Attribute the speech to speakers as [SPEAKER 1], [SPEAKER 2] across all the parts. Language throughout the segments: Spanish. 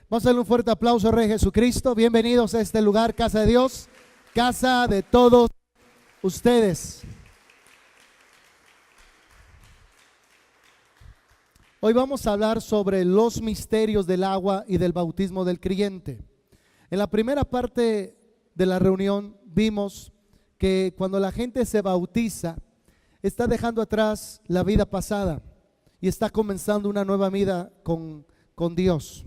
[SPEAKER 1] Vamos a darle un fuerte aplauso al Rey Jesucristo. Bienvenidos a este lugar, casa de Dios, casa de todos ustedes. Hoy vamos a hablar sobre los misterios del agua y del bautismo del creyente. En la primera parte de la reunión vimos que cuando la gente se bautiza, está dejando atrás la vida pasada y está comenzando una nueva vida con Dios.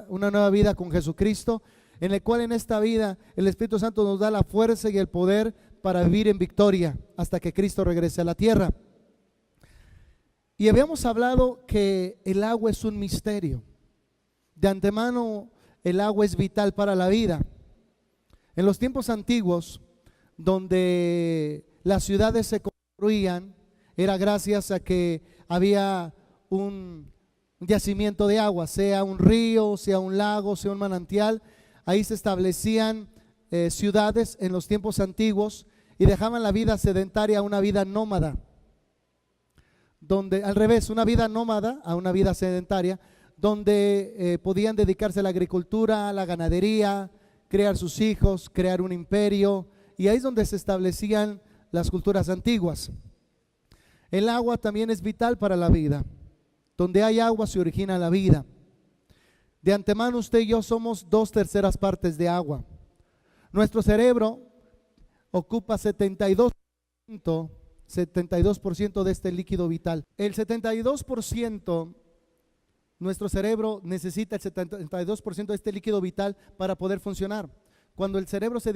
[SPEAKER 1] Una nueva vida con Jesucristo, en la cual en esta vida el Espíritu Santo nos da la fuerza y el poder para vivir en victoria hasta que Cristo regrese a la tierra. Y habíamos hablado que el agua es un misterio. De antemano, el agua es vital para la vida. En los tiempos antiguos, donde las ciudades se construían, era gracias a que había un yacimiento de agua, sea un río, sea un lago, sea un manantial. Ahí se establecían ciudades en los tiempos antiguos y dejaban la vida sedentaria a una vida nómada, donde al revés, una vida nómada a una vida sedentaria, donde podían dedicarse a la agricultura, a la ganadería, crear sus hijos, crear un imperio, y ahí es donde se establecían las culturas antiguas. El agua también es vital para la vida. Donde hay agua se origina la vida. De antemano usted y yo somos 2/3 partes de agua. Nuestro cerebro ocupa 72% de este líquido vital. El 72%, nuestro cerebro necesita el 72% de este líquido vital para poder funcionar. Cuando el cerebro se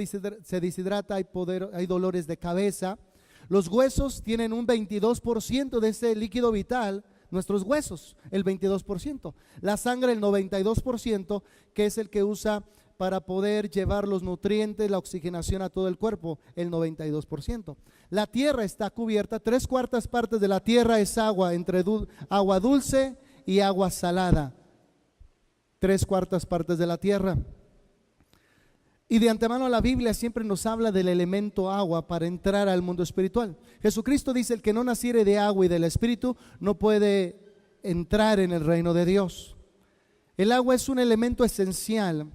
[SPEAKER 1] deshidrata hay dolores de cabeza. Los huesos tienen un 22% de ese líquido vital. Nuestros huesos, el 22%. La sangre, el 92%, que es el que usa para poder llevar los nutrientes, la oxigenación a todo el cuerpo, el 92%. La tierra está cubierta, 3/4 partes de la tierra es agua, entre agua dulce y agua salada. 3/4 partes de la tierra. Y de antemano la Biblia siempre nos habla del elemento agua para entrar al mundo espiritual. Jesucristo dice: el que no naciere de agua y del Espíritu no puede entrar en el reino de Dios. El agua es un elemento esencial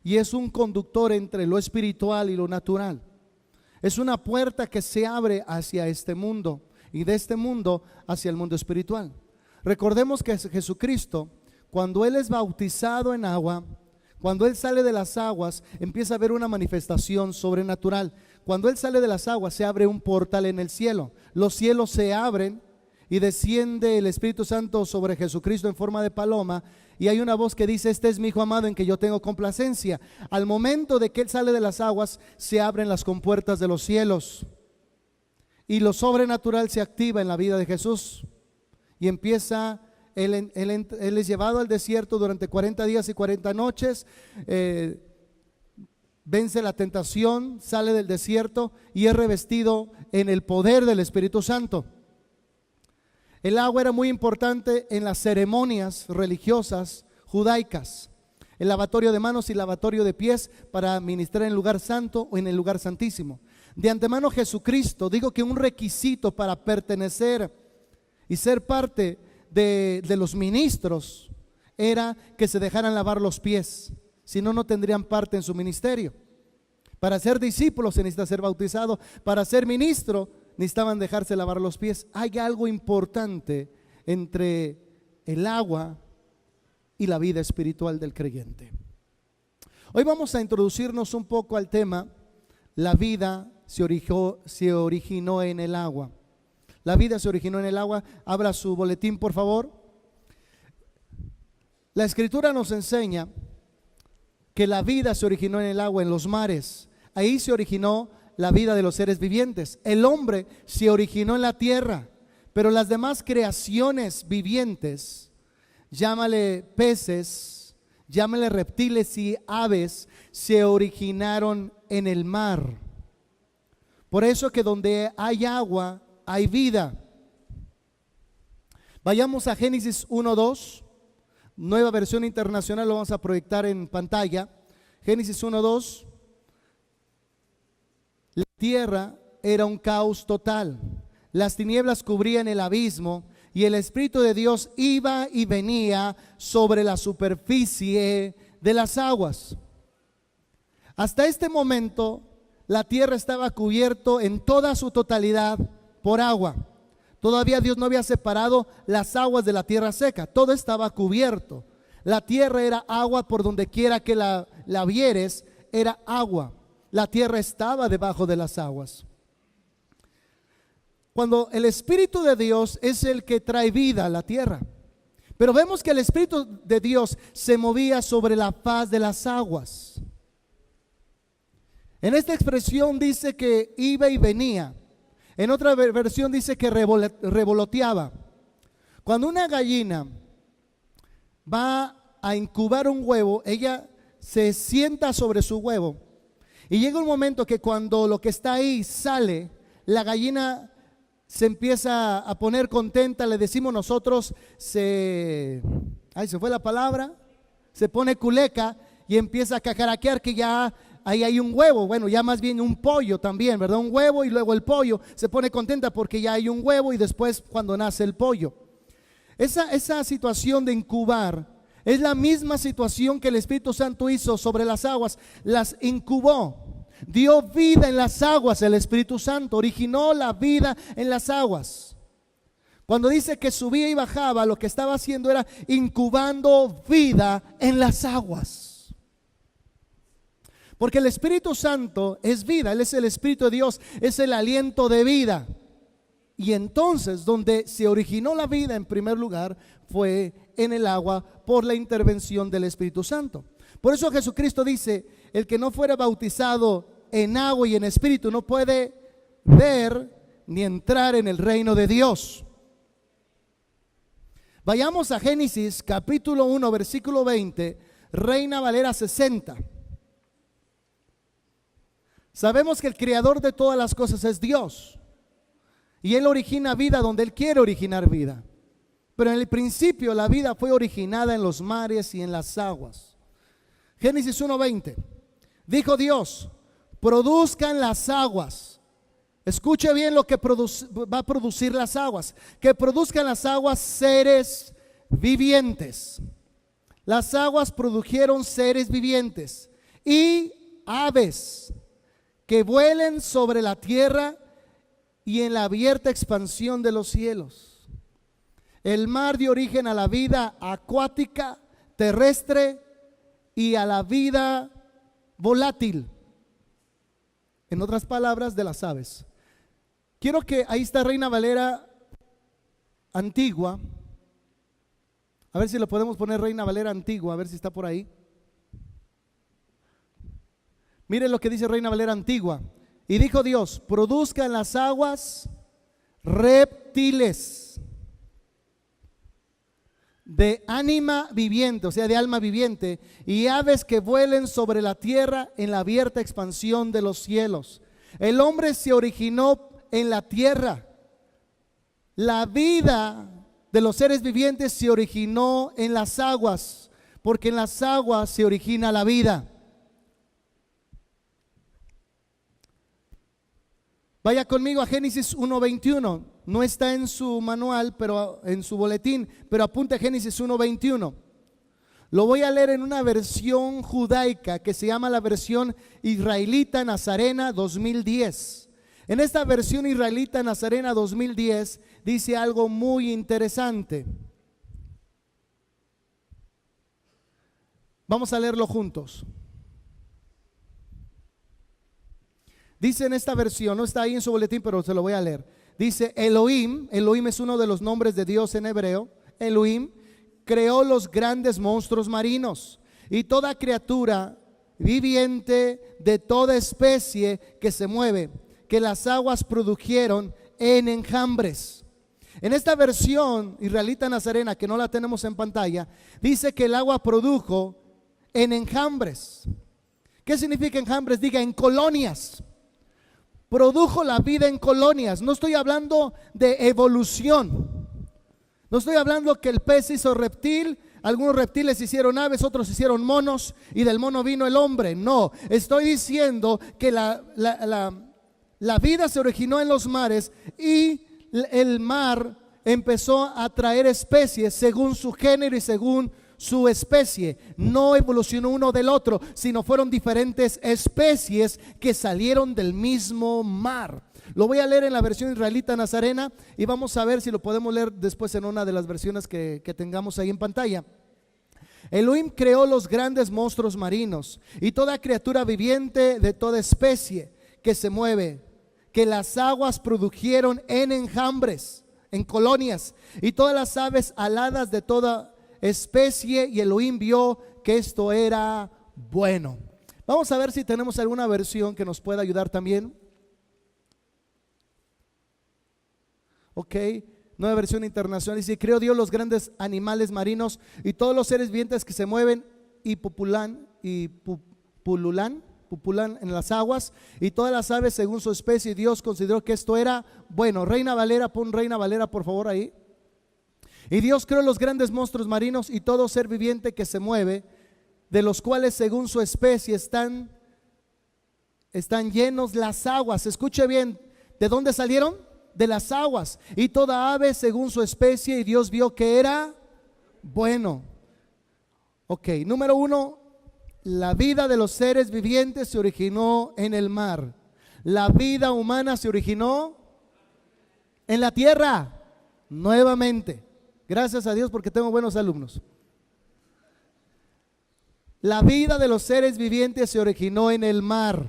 [SPEAKER 1] y es un conductor entre lo espiritual y lo natural. Es una puerta que se abre hacia este mundo y de este mundo hacia el mundo espiritual. Recordemos que Jesucristo, cuando Él es bautizado en agua, cuando Él sale de las aguas, empieza a haber una manifestación sobrenatural. Cuando Él sale de las aguas, se abre un portal en el cielo. Los cielos se abren y desciende el Espíritu Santo sobre Jesucristo en forma de paloma. Y hay una voz que dice: este es mi Hijo amado en que yo tengo complacencia. Al momento de que Él sale de las aguas, se abren las compuertas de los cielos. Y lo sobrenatural se activa en la vida de Jesús. Y empieza... Él es llevado al desierto durante 40 días y 40 noches, vence la tentación, sale del desierto y es revestido en el poder del Espíritu Santo. El agua era muy importante en las ceremonias religiosas judaicas, el lavatorio de manos y lavatorio de pies para ministrar en el lugar santo o en el lugar santísimo. De antemano Jesucristo, digo que un requisito para pertenecer y ser parte de los ministros era que se dejaran lavar los pies, si no, no tendrían parte en su ministerio. Para ser discípulo se necesita ser bautizado, para ser ministro necesitaban dejarse lavar los pies. Hay algo importante entre el agua y la vida espiritual del creyente. Hoy vamos a introducirnos un poco al tema: la vida se originó en el agua. La vida se originó en el agua. Abra su boletín, por favor. La Escritura nos enseña que la vida se originó en el agua, en los mares. Ahí se originó la vida de los seres vivientes. El hombre se originó en la tierra, pero las demás creaciones vivientes, llámale peces, llámale reptiles y aves, se originaron en el mar. Por eso que donde hay agua hay vida. Vayamos a Génesis 1:2, Nueva Versión Internacional, lo vamos a proyectar en pantalla. Génesis 1:2. La tierra era un caos total, las tinieblas cubrían el abismo y el Espíritu de Dios iba y venía sobre la superficie de las aguas. Hasta este momento, la tierra estaba cubierto en toda su totalidad por agua. Todavía Dios no había separado las aguas de la tierra seca, todo estaba cubierto. La tierra era agua por donde quiera que la vieres, era agua. La tierra estaba debajo de las aguas. Cuando el Espíritu de Dios es el que trae vida a la tierra. Pero vemos que el Espíritu de Dios se movía sobre la faz de las aguas. En esta expresión dice que iba y venía. En otra versión dice que revoloteaba. Cuando una gallina va a incubar un huevo, ella se sienta sobre su huevo. Y llega un momento que cuando lo que está ahí sale, la gallina se empieza a poner contenta, le decimos nosotros, se fue la palabra, se pone culeca y empieza a cacaraquear que ya ahí hay un huevo, bueno, ya más bien un pollo también, ¿verdad? Un huevo y luego el pollo, se pone contenta porque ya hay un huevo y después cuando nace el pollo. Esa situación de incubar es la misma situación que el Espíritu Santo hizo sobre las aguas, las incubó. Dio vida en las aguas el Espíritu Santo, originó la vida en las aguas. Cuando dice que subía y bajaba, lo que estaba haciendo era incubando vida en las aguas. Porque el Espíritu Santo es vida, Él es el Espíritu de Dios, es el aliento de vida. Y entonces donde se originó la vida en primer lugar fue en el agua por la intervención del Espíritu Santo. Por eso Jesucristo dice, el que no fuera bautizado en agua y en espíritu no puede ver ni entrar en el reino de Dios. Vayamos a Génesis capítulo 1 versículo 20, Reina Valera 60. Sabemos que el creador de todas las cosas es Dios y Él origina vida donde Él quiere originar vida. Pero en el principio la vida fue originada en los mares y en las aguas. Génesis 1:20. Dijo Dios, produzcan las aguas. Escuche bien lo que va a producir las aguas. Que produzcan las aguas seres vivientes. Las aguas produjeron seres vivientes y aves que vuelen sobre la tierra y en la abierta expansión de los cielos. El mar dio origen a la vida acuática, terrestre y a la vida volátil. En otras palabras, de las aves. Quiero que, ahí está Reina Valera antigua. A ver si lo podemos poner Reina Valera antigua, a ver si está por ahí. Miren lo que dice Reina Valera antigua. Y dijo Dios, produzcan las aguas reptiles de ánima viviente, o sea, de alma viviente, y aves que vuelen sobre la tierra en la abierta expansión de los cielos. El hombre se originó en la tierra. La vida de los seres vivientes se originó en las aguas, porque en las aguas se origina la vida. Vaya conmigo a Génesis 1:21. No está en su manual, pero en su boletín, pero apunte a Génesis 1:21. Lo voy a leer en una versión judaica que se llama la versión israelita Nazarena 2010. En esta versión israelita Nazarena 2010 dice algo muy interesante. Vamos a leerlo juntos. Dice en esta versión, no está ahí en su boletín, pero se lo voy a leer. Dice Elohim, Elohim es uno de los nombres de Dios en hebreo. Elohim creó los grandes monstruos marinos y toda criatura viviente de toda especie que se mueve, que las aguas produjeron en enjambres. En esta versión israelita nazarena, que no la tenemos en pantalla, dice que el agua produjo en enjambres. ¿Qué significa enjambres? Diga, en colonias. Produjo la vida en colonias. No estoy hablando de evolución. No estoy hablando que el pez hizo reptil, algunos reptiles hicieron aves, otros hicieron monos y del mono vino el hombre. No, estoy diciendo que la vida se originó en los mares y el mar empezó a traer especies según su género y según su especie. No evolucionó uno del otro, sino fueron diferentes especies que salieron del mismo mar. Lo voy a leer en la versión israelita nazarena y vamos a ver si lo podemos leer después en una de las versiones que tengamos ahí en pantalla. Elohim creó los grandes monstruos marinos y toda criatura viviente de toda especie que se mueve, que las aguas produjeron en enjambres, en colonias, y todas las aves aladas de toda especie, y Elohim vio que esto era bueno. Vamos a ver si tenemos alguna versión que nos pueda ayudar también. Ok, nueva versión internacional dice: creó Dios los grandes animales marinos y todos los seres vivientes que se mueven y pululan en las aguas, y todas las aves según su especie, y Dios consideró que esto era bueno. Reina Valera, pon Reina Valera por favor ahí. Y Dios creó los grandes monstruos marinos y todo ser viviente que se mueve, de los cuales según su especie están llenos las aguas. Escuche bien, ¿de dónde salieron? De las aguas. Y toda ave según su especie, y Dios vio que era bueno. Ok, número 1, la vida de los seres vivientes se originó en el mar. La vida humana se originó en la tierra, nuevamente. Gracias a Dios porque tengo buenos alumnos. La vida de los seres vivientes se originó en el mar.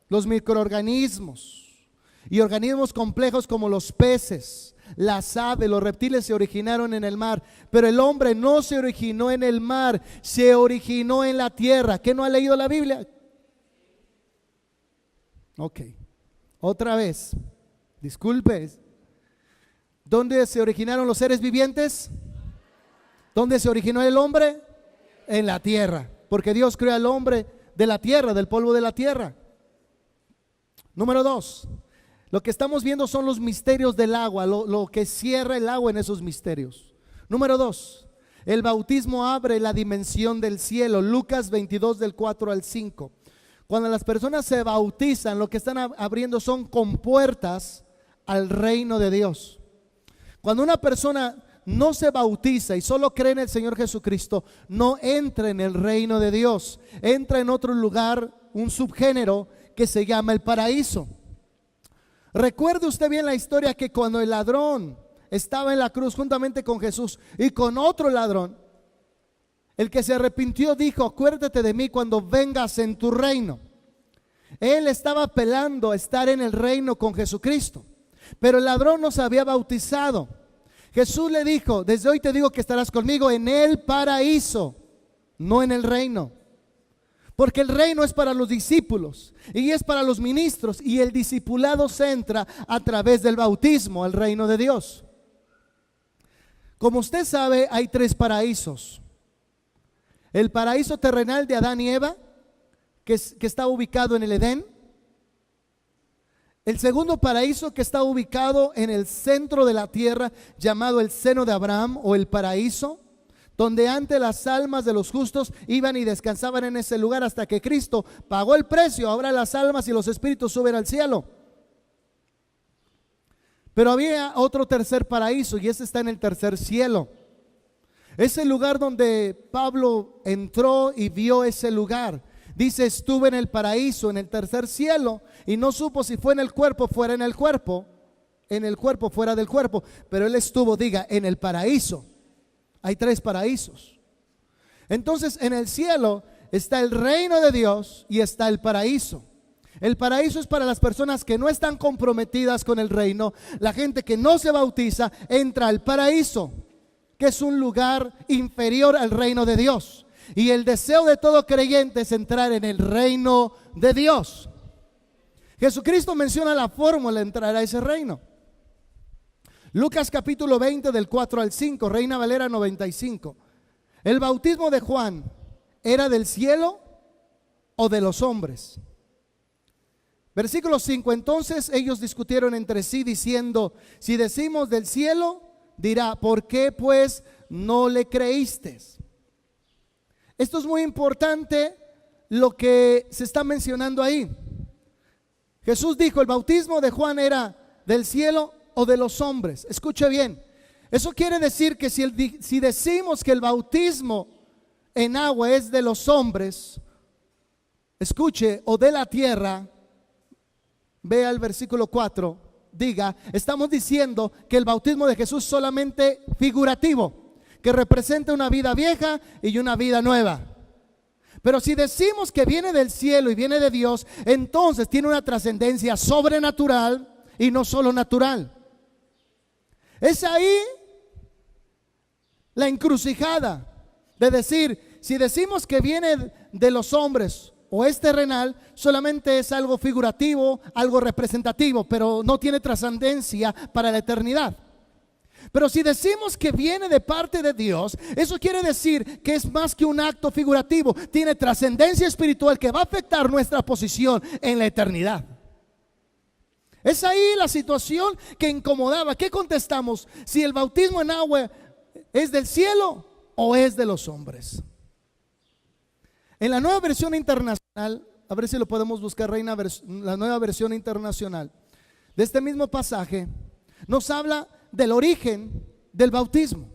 [SPEAKER 1] Los microorganismos y organismos complejos como los peces, las aves, los reptiles se originaron en el mar. Pero el hombre no se originó en el mar, se originó en la tierra. ¿Qué no ha leído la Biblia? Ok, otra vez, disculpe. ¿Dónde se originaron los seres vivientes? ¿Dónde se originó el hombre? En la tierra, porque Dios creó al hombre de la tierra, del polvo de la tierra. Número 2, lo que estamos viendo son los misterios del agua, lo que cierra el agua en esos misterios. Número 2, el bautismo abre la dimensión del cielo. Lucas 22 del 4 al 5. Cuando las personas se bautizan, lo que están abriendo son compuertas al reino de Dios. Cuando una persona no se bautiza y solo cree en el Señor Jesucristo, no entra en el reino de Dios, entra en otro lugar, un subgénero que se llama el paraíso. Recuerde usted bien la historia que cuando el ladrón estaba en la cruz juntamente con Jesús y con otro ladrón, el que se arrepintió dijo: acuérdate de mí cuando vengas en tu reino. Él estaba apelando a estar en el reino con Jesucristo, pero el ladrón no se había bautizado. Jesús le dijo: desde hoy te digo que estarás conmigo en el paraíso, no en el reino. Porque el reino es para los discípulos y es para los ministros, y el discipulado se entra a través del bautismo al reino de Dios. Como usted sabe, hay 3 paraísos. El paraíso terrenal de Adán y Eva, que está ubicado en el Edén. El segundo paraíso, que está ubicado en el centro de la tierra, llamado el seno de Abraham o el paraíso, donde antes las almas de los justos iban y descansaban en ese lugar hasta que Cristo pagó el precio. Ahora las almas y los espíritus suben al cielo. Pero había otro tercer paraíso, y ese está en el tercer cielo. Es el lugar donde Pablo entró y vio ese lugar. Dice: estuve en el paraíso, en el tercer cielo, y no supo si fue en el cuerpo, fuera en el cuerpo fuera del cuerpo, pero él estuvo, diga, en el paraíso. Hay 3 paraísos. Entonces en el cielo está el reino de Dios y está el paraíso. El paraíso es para las personas que no están comprometidas con el reino. La gente que no se bautiza entra al paraíso, que es un lugar inferior al reino de Dios. Y el deseo de todo creyente es entrar en el reino de Dios. Jesucristo menciona la fórmula de entrar a ese reino. Lucas capítulo 20 del 4 al 5, Reina Valera 95. ¿El bautismo de Juan era del cielo o de los hombres? Versículo 5. Entonces ellos discutieron entre sí diciendo: si decimos del cielo, dirá, ¿por qué pues no le creísteis? Esto es muy importante lo que se está mencionando ahí. Jesús dijo: el bautismo de Juan era del cielo o de los hombres. Escuche bien, Eso quiere decir que si decimos que el bautismo en agua es de los hombres, escuche, o de la tierra, vea el versículo 4, diga, estamos diciendo que el bautismo de Jesús es solamente figurativo, que representa una vida vieja y una vida nueva. Pero si decimos que viene del cielo y viene de Dios, entonces tiene una trascendencia sobrenatural y no solo natural. Es ahí la encrucijada de decir, si decimos que viene de los hombres o es terrenal, solamente es algo figurativo, algo representativo, pero no tiene trascendencia para la eternidad. Pero si decimos que viene de parte de Dios, eso quiere decir que es más que un acto figurativo, tiene trascendencia espiritual que va a afectar nuestra posición en la eternidad. Es ahí la situación que incomodaba. ¿Qué contestamos? Si el bautismo en agua es del cielo o es de los hombres. En la nueva versión internacional, a ver si lo podemos buscar, la nueva versión internacional de este mismo pasaje, nos habla del origen del bautismo.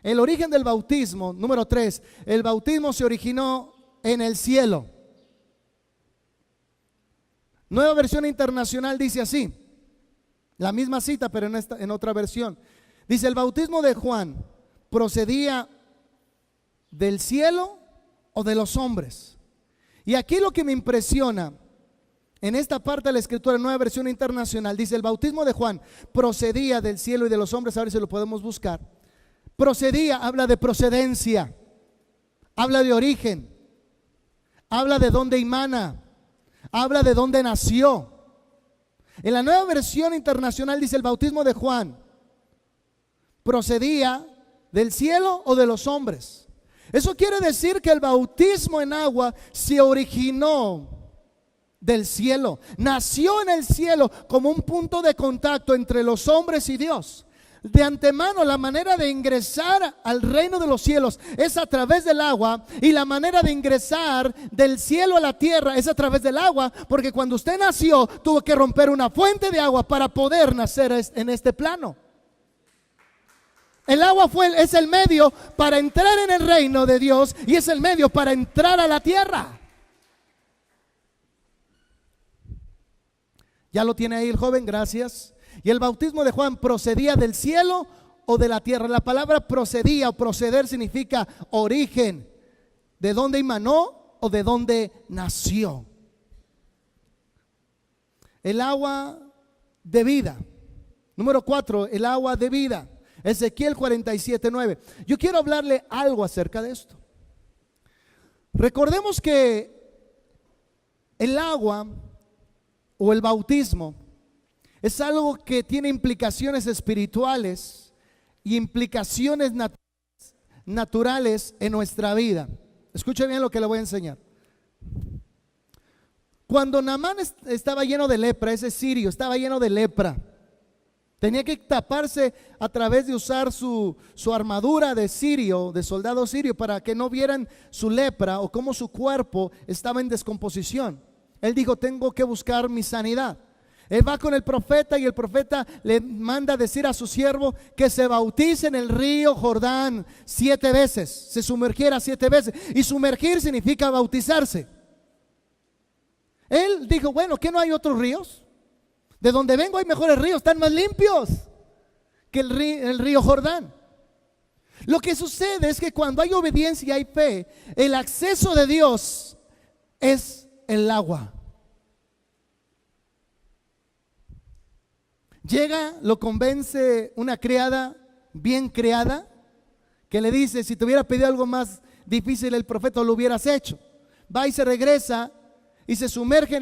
[SPEAKER 1] El origen del bautismo, número 3, el bautismo se originó en el cielo. Nueva versión internacional dice así, la misma cita pero en otra versión. Dice, el bautismo de Juan procedía del cielo o de los hombres. Y aquí lo que me impresiona en esta parte de la escritura, nueva versión internacional, dice, el bautismo de Juan procedía del cielo y de los hombres. A ver si lo podemos buscar. Procedía, habla de procedencia, habla de origen, habla de dónde emana, habla de dónde nació. En la nueva versión internacional dice, el bautismo de Juan procedía del cielo o de los hombres. Eso quiere decir que el bautismo en agua se originó del cielo, nació en el cielo como un punto de contacto entre los hombres y Dios. De antemano, la manera de ingresar al reino de los cielos es a través del agua, y la manera de ingresar del cielo a la tierra es a través del agua, porque cuando usted nació tuvo que romper una fuente de agua para poder nacer en este plano. El agua es el medio para entrar en el reino de Dios y es el medio para entrar a la tierra. ¿Ya lo tiene ahí el joven? Gracias. Y el bautismo de Juan procedía del cielo o de la tierra. La palabra procedía o proceder significa origen, de dónde emanó o de dónde nació. El agua de vida. Número 4, el agua de vida. Ezequiel 47:9. Yo quiero hablarle algo acerca de esto. Recordemos que el agua o el bautismo es algo que tiene implicaciones espirituales y implicaciones naturales en nuestra vida. Escuche bien lo que le voy a enseñar. Cuando Naamán estaba lleno de lepra, ese sirio estaba lleno de lepra, tenía que taparse a través de usar su armadura de sirio, de soldado sirio, para que no vieran su lepra o cómo su cuerpo estaba en descomposición. Él dijo, tengo que buscar mi sanidad. Él va con el profeta y el profeta le manda decir a su siervo que se bautice en el río Jordán 7 veces, se sumergiera 7 veces. Y sumergir significa bautizarse. Él dijo, bueno, ¿qué no hay otros ríos? De donde vengo hay mejores ríos, están más limpios que el río Jordán. Lo que sucede es que cuando hay obediencia y hay fe, el acceso de Dios es el agua. Llega, lo convence una criada bien criada, que le dice, si te hubiera pedido algo más difícil el profeta lo hubieras hecho. Va y se regresa y se sumerge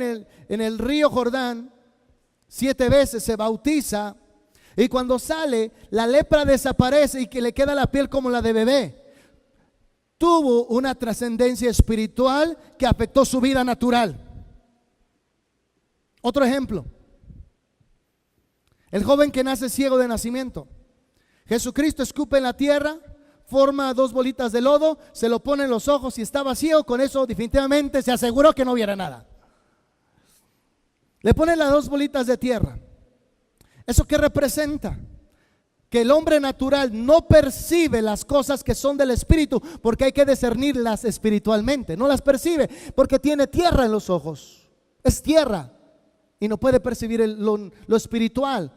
[SPEAKER 1] en el río Jordán 7 veces, se bautiza, y cuando sale la lepra desaparece y que le queda la piel como la de bebé. Tuvo una trascendencia espiritual que afectó su vida natural. Otro ejemplo, el joven que nace ciego de nacimiento. Jesucristo escupe en la tierra, forma 2 bolitas de lodo, se lo pone en los ojos y estaba ciego. Con eso definitivamente se aseguró que no viera nada. Le pone las 2 bolitas de tierra. ¿Eso qué representa? que el hombre natural no percibe las cosas que son del espíritu, porque hay que discernirlas espiritualmente. No las percibe porque tiene tierra en los ojos. Es tierra y no puede percibir lo espiritual.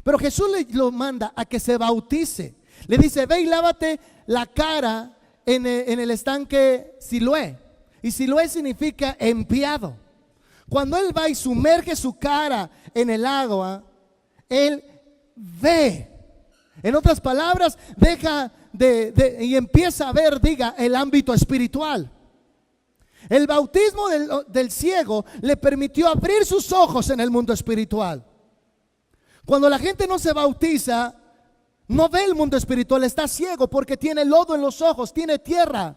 [SPEAKER 1] Pero Jesús le lo manda a que se bautice. Le dice: ve y lávate la cara en el estanque Siloé. Y Siloé significa enviado. Cuando él va y sumerge su cara en el agua, él ve. En otras palabras, deja y empieza a ver, diga, el ámbito espiritual. El bautismo del ciego le permitió abrir sus ojos en el mundo espiritual. Cuando la gente no se bautiza, no ve el mundo espiritual, está ciego porque tiene lodo en los ojos, tiene tierra.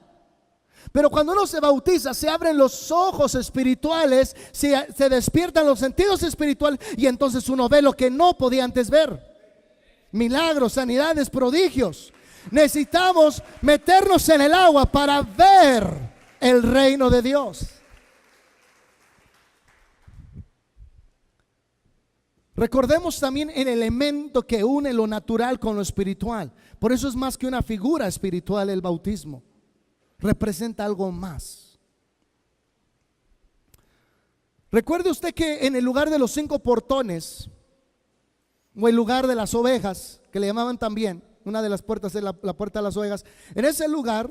[SPEAKER 1] Pero cuando uno se bautiza, se abren los ojos espirituales, se despiertan los sentidos espirituales, y entonces uno ve lo que no podía antes ver. Milagros, sanidades, prodigios. Necesitamos meternos en el agua para ver el reino de Dios. Recordemos también el elemento que une lo natural con lo espiritual. Por eso es más que una figura espiritual el bautismo. Representa algo más. Recuerde usted que en el lugar de los 5 portones, o el lugar de las ovejas, que le llamaban también, una de las puertas es la puerta de las ovejas, en ese lugar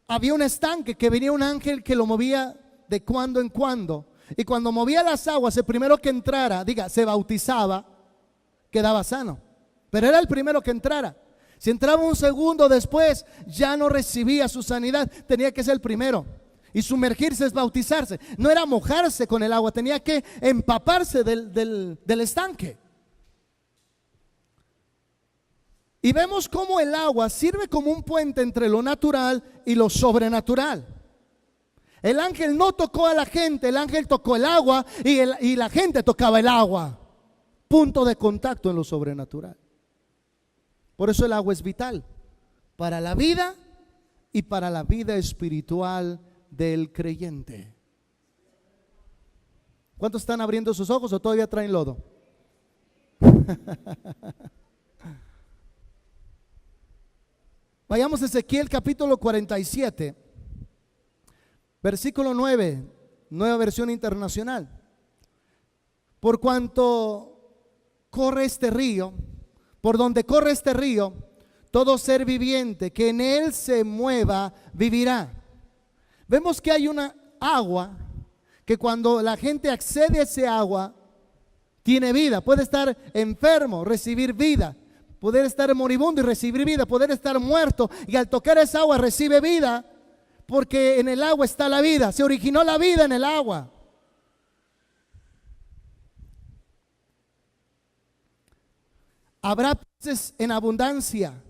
[SPEAKER 1] había un estanque que venía un ángel que lo movía de cuando en cuando. Y cuando movía las aguas, el primero que entrara, se bautizaba, quedaba sano. Pero era el primero que entrara. Si entraba un segundo después, ya no recibía su sanidad. Tenía que ser el primero. Y sumergirse es bautizarse. No era mojarse con el agua, tenía que empaparse del estanque. Y vemos cómo el agua sirve como un puente entre lo natural y lo sobrenatural. El ángel no tocó a la gente, el ángel tocó el agua y la gente tocaba el agua. Punto de contacto en lo sobrenatural. Por eso el agua es vital para la vida y para la vida espiritual del creyente. ¿Cuántos están abriendo sus ojos o todavía traen lodo? Vayamos a Ezequiel capítulo 47. Versículo 9, nueva versión internacional. Por cuanto corre este río, por donde corre este río, todo ser viviente que en él se mueva vivirá. Vemos que hay una agua que cuando la gente accede a ese agua, tiene vida. Puede estar enfermo, recibir vida. Poder estar moribundo y recibir vida. Poder estar muerto y al tocar esa agua recibe vida. Porque en el agua está la vida, se originó la vida en el agua. Habrá peces en abundancia,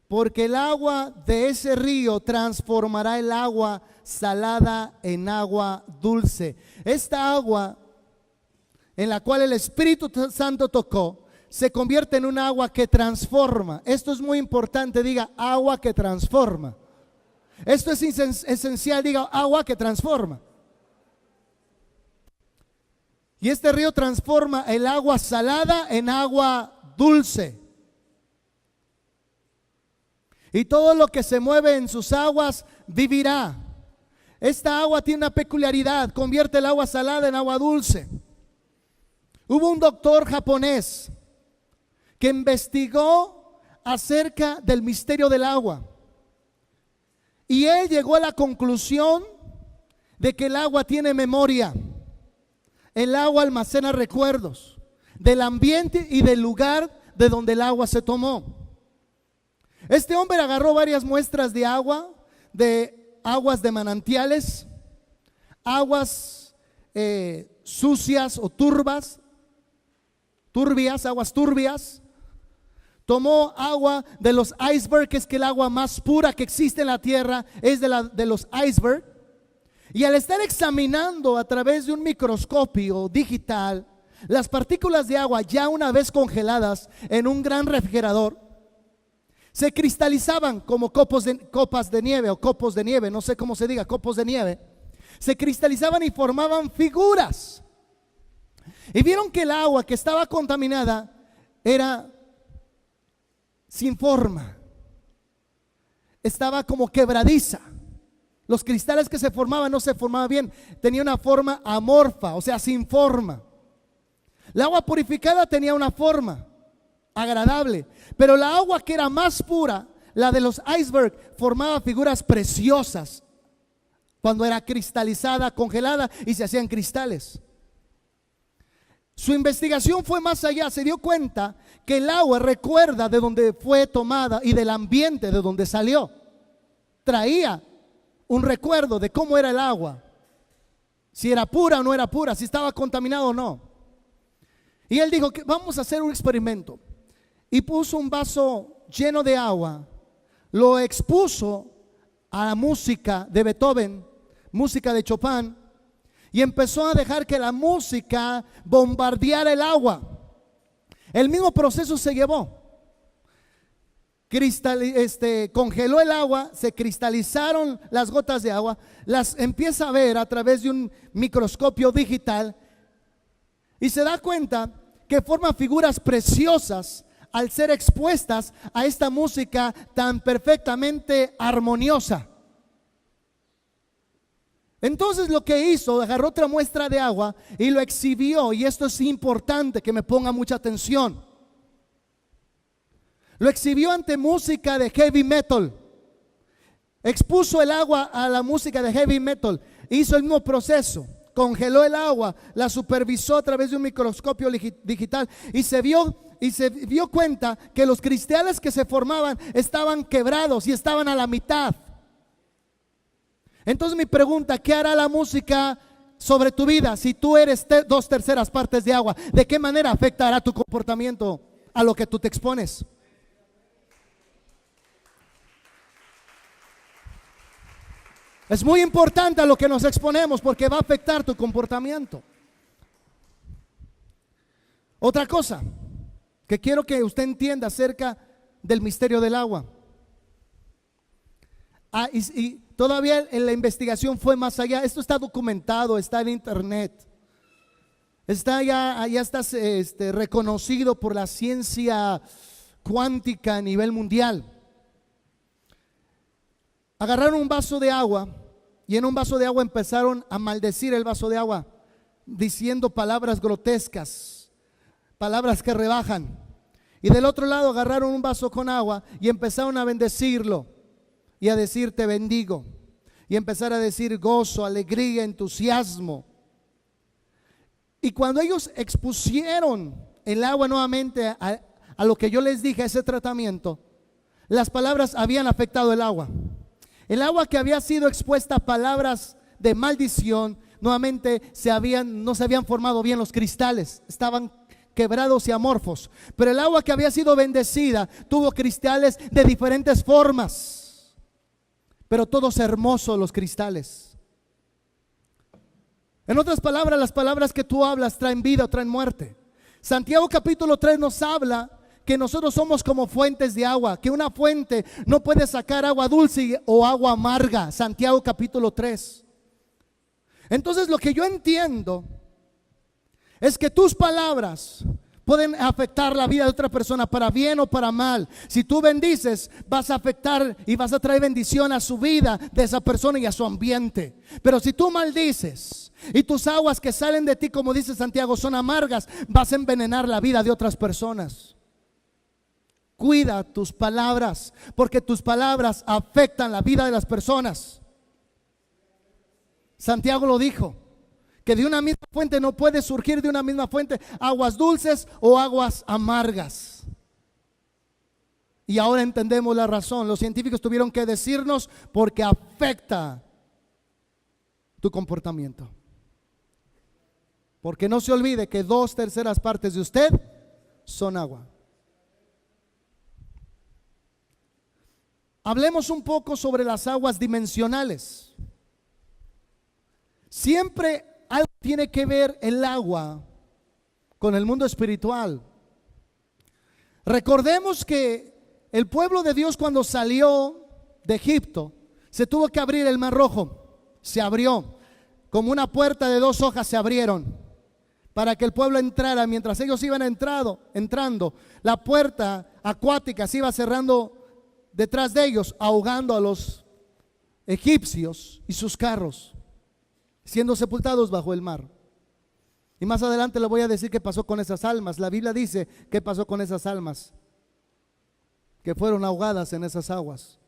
[SPEAKER 1] porque el agua de ese río transformará el agua salada en agua dulce. Esta agua en la cual el Espíritu Santo tocó, se convierte en un agua que transforma. Esto es muy importante, diga agua que transforma. Esto es esencial, diga agua que transforma. Y este río transforma el agua salada en agua dulce. Y todo lo que se mueve en sus aguas vivirá. Esta agua tiene una peculiaridad, convierte el agua salada en agua dulce. Hubo un doctor japonés que investigó acerca del misterio del agua. Y él llegó a la conclusión de que el agua tiene memoria. El agua almacena recuerdos del ambiente y del lugar de donde el agua se tomó. Este hombre agarró varias muestras de aguas de manantiales, aguas sucias o turbias, aguas turbias. Tomó agua de los icebergs, que es que el agua más pura que existe en la tierra es de los icebergs. Y al estar examinando a través de un microscopio digital las partículas de agua ya una vez congeladas en un gran refrigerador, se cristalizaban como copas de nieve o copos de nieve, no sé cómo se diga, copos de nieve. Se cristalizaban y formaban figuras. Y vieron que el agua que estaba contaminada era sin forma. Estaba como quebradiza. Los cristales que se formaban no se formaban bien. Tenía una forma amorfa, o sea, sin forma. El agua purificada tenía una forma agradable, pero la agua que era más pura, la de los icebergs, formaba figuras preciosas cuando era cristalizada, congelada y se hacían cristales. Su investigación fue más allá. Se dio cuenta que el agua recuerda de donde fue tomada y del ambiente de donde salió. Traía un recuerdo de cómo era el agua, si era pura o no era pura, si estaba contaminado o no. Y él dijo que vamos a hacer un experimento. Y puso un vaso lleno de agua, lo expuso a la música de Beethoven, música de Chopin, y empezó a dejar que la música bombardeara el agua. El mismo proceso se llevó. Congeló el agua, se cristalizaron las gotas de agua, las empieza a ver a través de un microscopio digital y se da cuenta que forman figuras preciosas al ser expuestas a esta música tan perfectamente armoniosa. Entonces lo que hizo, agarró otra muestra de agua y lo exhibió, y esto es importante que me ponga mucha atención. Lo exhibió ante música de heavy metal. Expuso el agua a la música de heavy metal. Hizo el mismo proceso. Congeló el agua, la supervisó a través de un microscopio digital y se dio cuenta que los cristales que se formaban estaban quebrados y estaban a la mitad. Entonces mi pregunta, ¿qué hará la música sobre tu vida si tú eres 2/3 partes de agua? ¿De qué manera afectará tu comportamiento a lo que tú te expones? Es muy importante a lo que nos exponemos porque va a afectar tu comportamiento. Otra cosa que quiero que usted entienda acerca del misterio del agua. Y todavía en la investigación fue más allá. Esto está documentado, está en internet. Ya está reconocido por la ciencia cuántica a nivel mundial. Agarraron un vaso de agua y en un vaso de agua empezaron a maldecir el vaso de agua, diciendo palabras grotescas, palabras que rebajan. Y del otro lado agarraron un vaso con agua y empezaron a bendecirlo y a decir te bendigo, y empezar a decir gozo, alegría, entusiasmo. Y cuando ellos expusieron el agua nuevamente a lo que yo les dije, a ese tratamiento, las palabras habían afectado el agua. El agua que había sido expuesta a palabras de maldición, nuevamente no se habían formado bien los cristales, estaban quebrados y amorfos. Pero el agua que había sido bendecida tuvo cristales de diferentes formas, pero todos hermosos los cristales. En otras palabras, las palabras que tú hablas traen vida o traen muerte. Santiago capítulo 3 nos habla que nosotros somos como fuentes de agua, que una fuente no puede sacar agua dulce o agua amarga. Santiago capítulo 3. Entonces lo que yo entiendo es que tus palabras pueden afectar la vida de otra persona para bien o para mal. Si tú bendices, vas a afectar y vas a traer bendición a su vida de esa persona y a su ambiente. Pero si tú maldices y tus aguas que salen de ti, como dice Santiago, son amargas, vas a envenenar la vida de otras personas. Cuida tus palabras, porque tus palabras afectan la vida de las personas. Santiago lo dijo, que de una misma fuente no puede surgir de una misma fuente aguas dulces o aguas amargas. Y ahora entendemos la razón. Los científicos tuvieron que decirnos porque afecta tu comportamiento. Porque no se olvide que 2/3 partes de usted son agua. Hablemos un poco sobre las aguas dimensionales. Siempre algo tiene que ver el agua con el mundo espiritual. Recordemos que el pueblo de Dios, cuando salió de Egipto, se tuvo que abrir el Mar Rojo. Se abrió como una puerta de 2 hojas, se abrieron. para que el pueblo entrara. Mientras ellos iban entrando, la puerta acuática se iba cerrando detrás de ellos, ahogando a los egipcios y sus carros, siendo sepultados bajo el mar. Y más adelante le voy a decir qué pasó con esas almas. La Biblia dice qué pasó con esas almas que fueron ahogadas en esas aguas.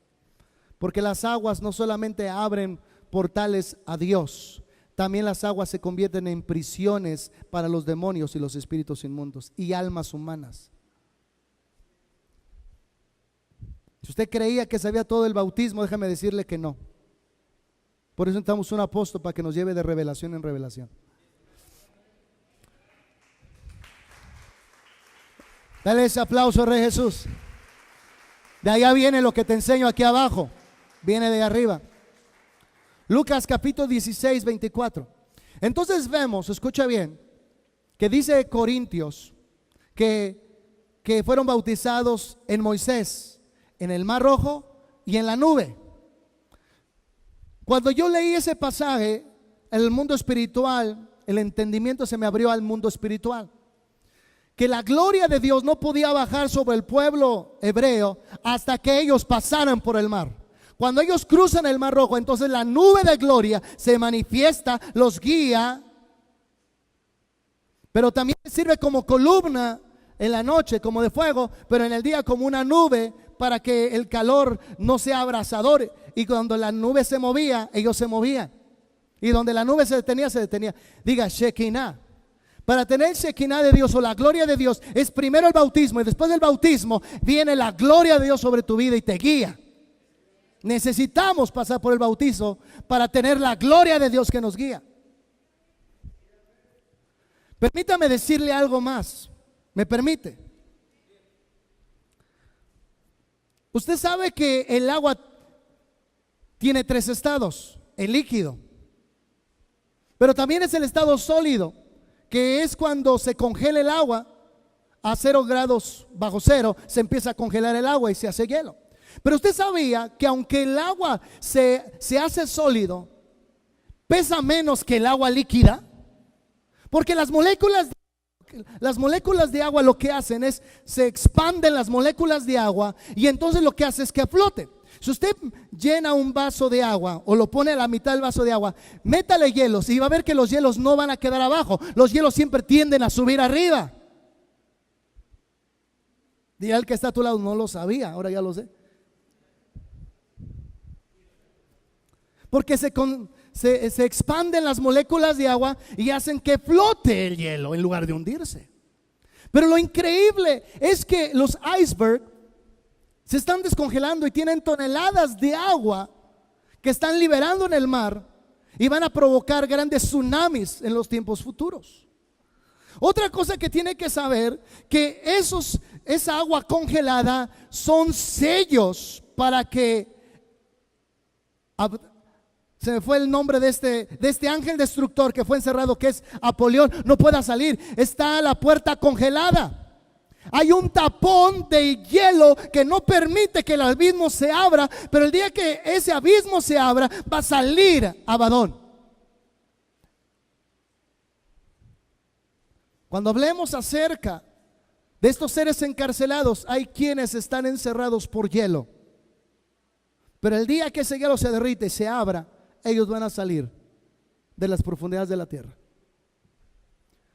[SPEAKER 1] Porque las aguas no solamente abren portales a Dios, también las aguas se convierten en prisiones para los demonios y los espíritus inmundos y almas humanas. Si usted creía que sabía todo el bautismo, déjame decirle que no. Por eso necesitamos un apóstol para que nos lleve de revelación en revelación. Dale ese aplauso, Rey Jesús. De allá viene lo que te enseño aquí abajo, viene de arriba. Lucas capítulo 16, 24. Entonces vemos, escucha bien, que dice Corintios que fueron bautizados en Moisés, en el Mar Rojo y en la nube. Cuando yo leí ese pasaje, en el mundo espiritual, el entendimiento se me abrió al mundo espiritual. Que la gloria de Dios no podía bajar sobre el pueblo hebreo hasta que ellos pasaran por el mar. Cuando ellos cruzan el Mar Rojo, entonces la nube de gloria se manifiesta, los guía, pero también sirve como columna en la noche, como de fuego, pero en el día como una nube para que el calor no sea abrasador. Y cuando la nube se movía, ellos se movían. Y donde la nube se detenía, se detenía. Diga Shekinah. Para tener Shekinah de Dios o la gloria de Dios es primero el bautismo, y después del bautismo viene la gloria de Dios sobre tu vida y te guía. Necesitamos pasar por el bautizo para tener la gloria de Dios que nos guía. Permítame decirle algo más. ¿Me permite? Usted sabe que el agua tiene tres estados: el líquido, pero también es el estado sólido, que es cuando se congela el agua a 0 grados bajo cero, se empieza a congelar el agua y se hace hielo. Pero usted sabía que aunque el agua se hace sólido, pesa menos que el agua líquida, porque las moléculas de agua lo que hacen es, se expanden las moléculas de agua y entonces lo que hace es que flote. Si usted llena un vaso de agua o lo pone a la mitad del vaso de agua, métale hielos y va a ver que los hielos no van a quedar abajo. Los hielos siempre tienden a subir arriba. Dile al que está a tu lado: no lo sabía, ahora ya lo sé. Porque se expanden las moléculas de agua y hacen que flote el hielo en lugar de hundirse. Pero lo increíble es que los icebergs se están descongelando y tienen toneladas de agua que están liberando en el mar y van a provocar grandes tsunamis en los tiempos futuros. Otra cosa que tiene que saber, que esa agua congelada son sellos para que, se me fue el nombre de este ángel destructor que fue encerrado, que es Apolión, no pueda salir. Está la puerta congelada. Hay un tapón de hielo que no permite que el abismo se abra, pero el día que ese abismo se abra, va a salir Abadón. Cuando hablemos acerca de estos seres encarcelados, hay quienes están encerrados por hielo, pero el día que ese hielo se derrite y se abra, ellos van a salir de las profundidades de la tierra.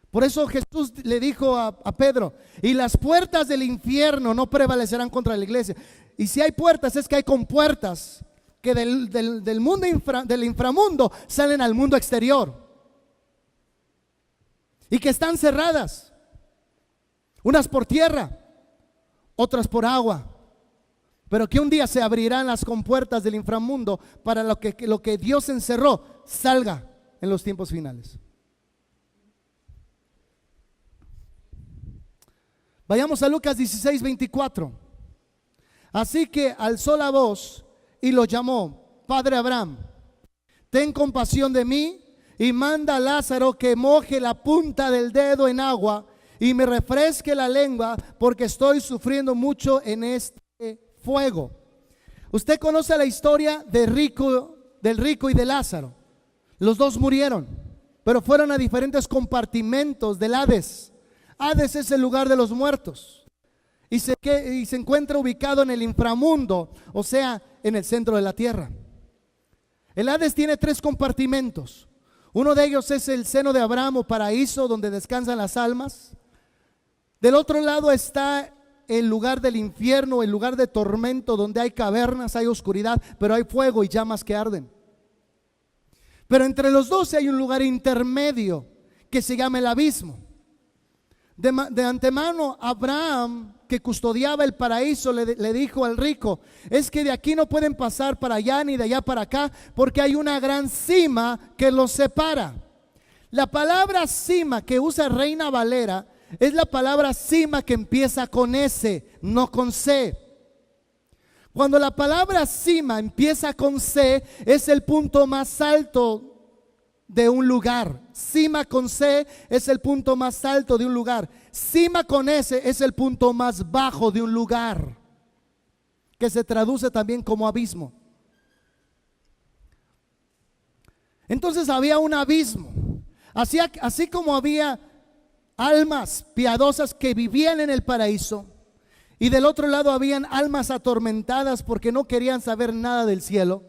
[SPEAKER 1] Por eso Jesús le dijo a Pedro: y las puertas del infierno no prevalecerán contra la iglesia. Y si hay puertas, es que hay compuertas que del mundo del inframundo salen al mundo exterior y que están cerradas, unas por tierra, otras por agua, pero que un día se abrirán las compuertas del inframundo para lo que Dios encerró salga en los tiempos finales. Vayamos a Lucas 16, 24. Así que alzó la voz y lo llamó: Padre Abraham, ten compasión de mí y manda a Lázaro que moje la punta del dedo en agua y me refresque la lengua, porque estoy sufriendo mucho en este fuego. Usted conoce la historia del rico y de Lázaro. Los dos murieron. pero fueron a diferentes compartimentos del Hades. Hades es el lugar de los muertos y se encuentra ubicado en el inframundo, o sea, en el centro de la tierra. El Hades tiene 3 compartimentos. Uno de ellos es el seno de Abraham o paraíso, donde descansan las almas. Del otro lado está el lugar del infierno, el lugar de tormento, donde hay cavernas, hay oscuridad, pero hay fuego y llamas que arden. Pero entre los dos hay un lugar intermedio que se llama el abismo. De antemano, Abraham, que custodiaba el paraíso, le dijo al rico: es que de aquí no pueden pasar para allá ni de allá para acá, porque hay una gran cima que los separa. La palabra cima que usa Reina Valera es la palabra cima que empieza con S, no con C. Cuando la palabra cima empieza con C, es el punto más alto de un lugar. Cima con C es el punto más alto de un lugar. Cima con S es el punto más bajo de un lugar, que se traduce también como abismo. Entonces había un abismo. Así como había almas piadosas que vivían en el paraíso, y del otro lado habían almas atormentadas porque no querían saber nada del cielo.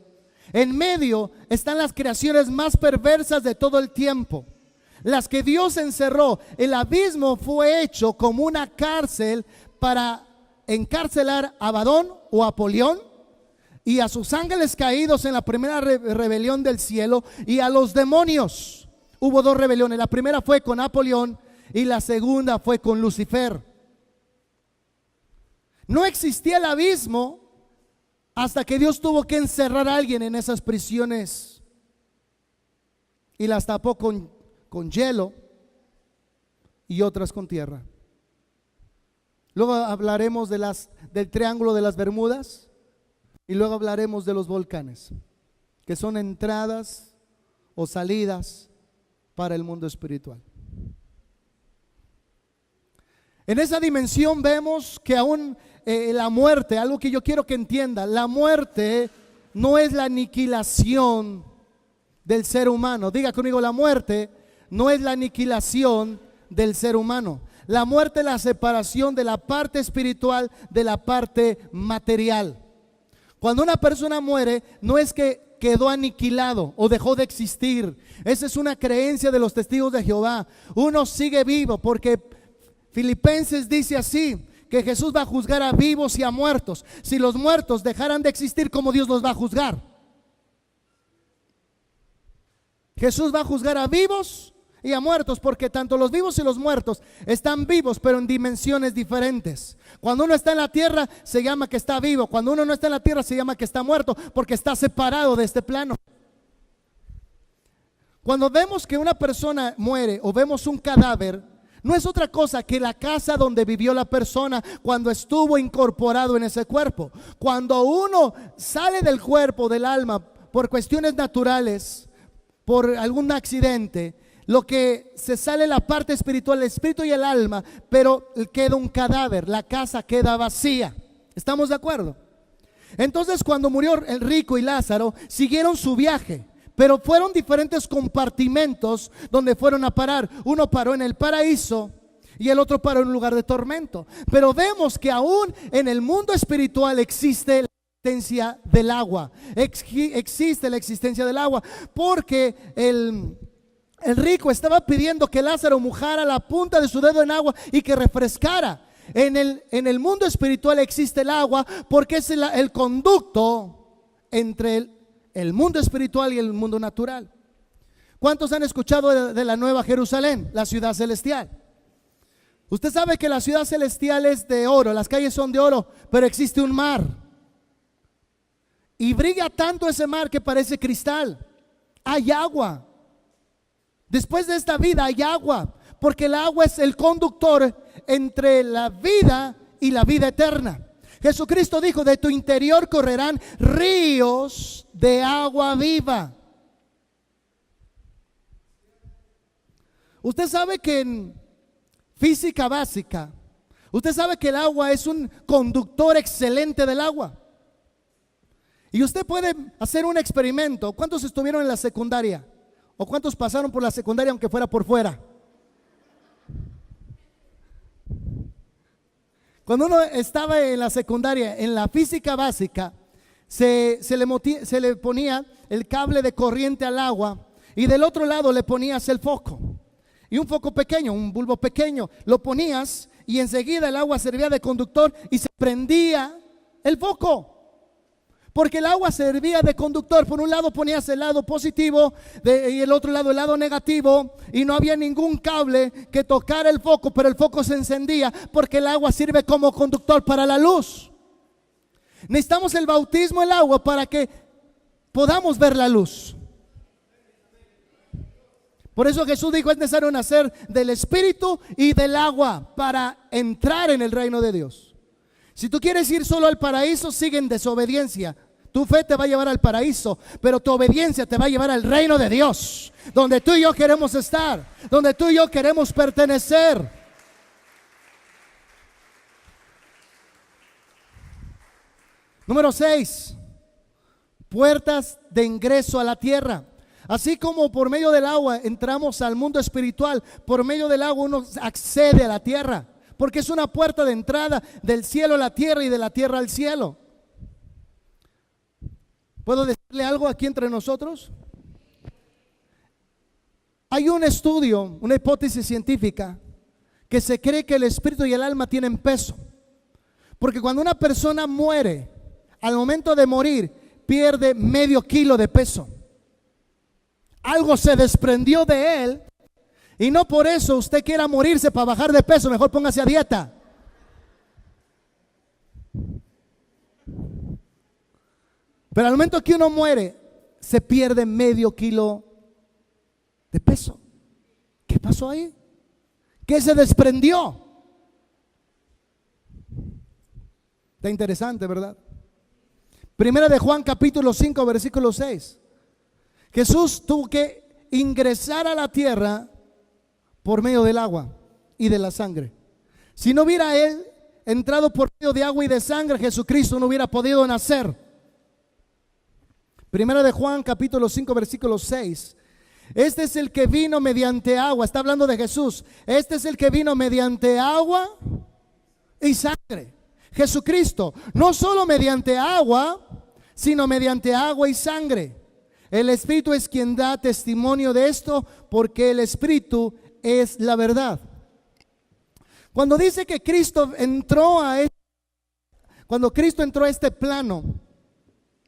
[SPEAKER 1] En medio están las creaciones más perversas de todo el tiempo, las que Dios encerró. El abismo fue hecho como una cárcel para encarcelar a Abadón o Apolión y a sus ángeles caídos en la primera rebelión del cielo, y a los demonios. Hubo 2 rebeliones. La primera fue con Apolión y la segunda fue con Lucifer. No existía el abismo hasta que Dios tuvo que encerrar a alguien en esas prisiones y las tapó con hielo y otras con tierra. Luego hablaremos del Triángulo de las Bermudas, y luego hablaremos de los volcanes, que son entradas o salidas para el mundo espiritual. En esa dimensión vemos que aún la muerte, algo que yo quiero que entienda, la muerte no es la aniquilación del ser humano. Diga conmigo: la muerte no es la aniquilación del ser humano. La muerte es la separación de la parte espiritual de la parte material. Cuando una persona muere, no es que quedó aniquilado o dejó de existir. Esa es una creencia de los testigos de Jehová. Uno sigue vivo, porque Filipenses dice así, que Jesús va a juzgar a vivos y a muertos. Si los muertos dejaran de existir, ¿cómo Dios los va a juzgar? Jesús va a juzgar a vivos y a muertos, porque tanto los vivos y los muertos están vivos, pero en dimensiones diferentes. Cuando uno está en la tierra, se llama que está vivo. Cuando uno no está en la tierra, se llama que está muerto, porque está separado de este plano. Cuando vemos que una persona muere o vemos un cadáver, no es otra cosa que la casa donde vivió la persona cuando estuvo incorporado en ese cuerpo. Cuando uno sale del cuerpo, del alma, por cuestiones naturales, por algún accidente, lo que se sale la parte espiritual, el espíritu y el alma, pero queda un cadáver, la casa queda vacía. ¿Estamos de acuerdo? Entonces, cuando murió el rico y Lázaro, siguieron su viaje, pero fueron diferentes compartimentos donde fueron a parar. Uno paró en el paraíso y el otro paró en un lugar de tormento. Pero vemos que aún en el mundo espiritual existe la existencia del agua. Existe la existencia del agua, porque el rico estaba pidiendo que Lázaro mojara la punta de su dedo en agua y que refrescara. En el mundo espiritual existe el agua, porque es el conducto entre el mundo espiritual y el mundo natural. ¿Cuántos han escuchado de la Nueva Jerusalén, la ciudad celestial? Usted sabe que la ciudad celestial es de oro, las calles son de oro, pero existe un mar. Y brilla tanto ese mar que parece cristal. Hay agua. Después de esta vida hay agua, porque el agua es el conductor entre la vida y la vida eterna. Jesucristo dijo: de tu interior correrán ríos de agua viva. Usted sabe que en física básica, usted sabe que el agua es un conductor excelente del agua. Y usted puede hacer un experimento. ¿Cuántos estuvieron en la secundaria ¿O cuántos pasaron por la secundaria aunque fuera por fuera? Cuando uno estaba en la secundaria, en la física básica, se le ponía el cable de corriente al agua y del otro lado le ponías el foco. Y un foco pequeño, un bulbo pequeño, lo ponías y enseguida el agua servía de conductor y se prendía el foco. Porque el agua servía de conductor. Por un lado ponías el lado positivo y el otro lado el lado negativo, y no había ningún cable que tocara el foco, pero el foco se encendía porque el agua sirve como conductor para la luz. Necesitamos el bautismo, el agua, para que podamos ver la luz. Por eso Jesús dijo: es necesario nacer del Espíritu y del agua para entrar en el reino de Dios. Si tú quieres ir solo al paraíso, sigue en desobediencia. Tu fe te va a llevar al paraíso, pero tu obediencia te va a llevar al reino de Dios, donde tú y yo queremos estar, donde tú y yo queremos pertenecer. Número 6, puertas de ingreso a la tierra. Así como por medio del agua entramos al mundo espiritual, por medio del agua uno accede a la tierra, porque es una puerta de entrada del cielo a la tierra y de la tierra al cielo. ¿Puedo decirle algo aquí entre nosotros? Hay un estudio, una hipótesis científica, que se cree que el espíritu y el alma tienen peso. Porque cuando una persona muere, al momento de morir, pierde medio kilo de peso. Algo se desprendió de él, y no por eso usted quiera morirse para bajar de peso. Mejor póngase a dieta. Pero al momento que uno muere, se pierde medio kilo de peso. ¿Qué pasó ahí? ¿Qué se desprendió? Está interesante, ¿verdad? Primera de Juan capítulo 5 versículo 6. Jesús tuvo que ingresar a la tierra por medio del agua y de la sangre. Si no hubiera él entrado por medio de agua y de sangre, Jesucristo no hubiera podido nacer. Primera de Juan capítulo 5 versículo 6. Este es el que vino mediante agua. Está hablando de Jesús. Este es el que vino mediante agua y sangre. Jesucristo, no solo mediante agua, sino mediante agua y sangre. El Espíritu es quien da testimonio de esto, porque el Espíritu es la verdad. Cuando dice que Cristo entró cuando Cristo entró a este plano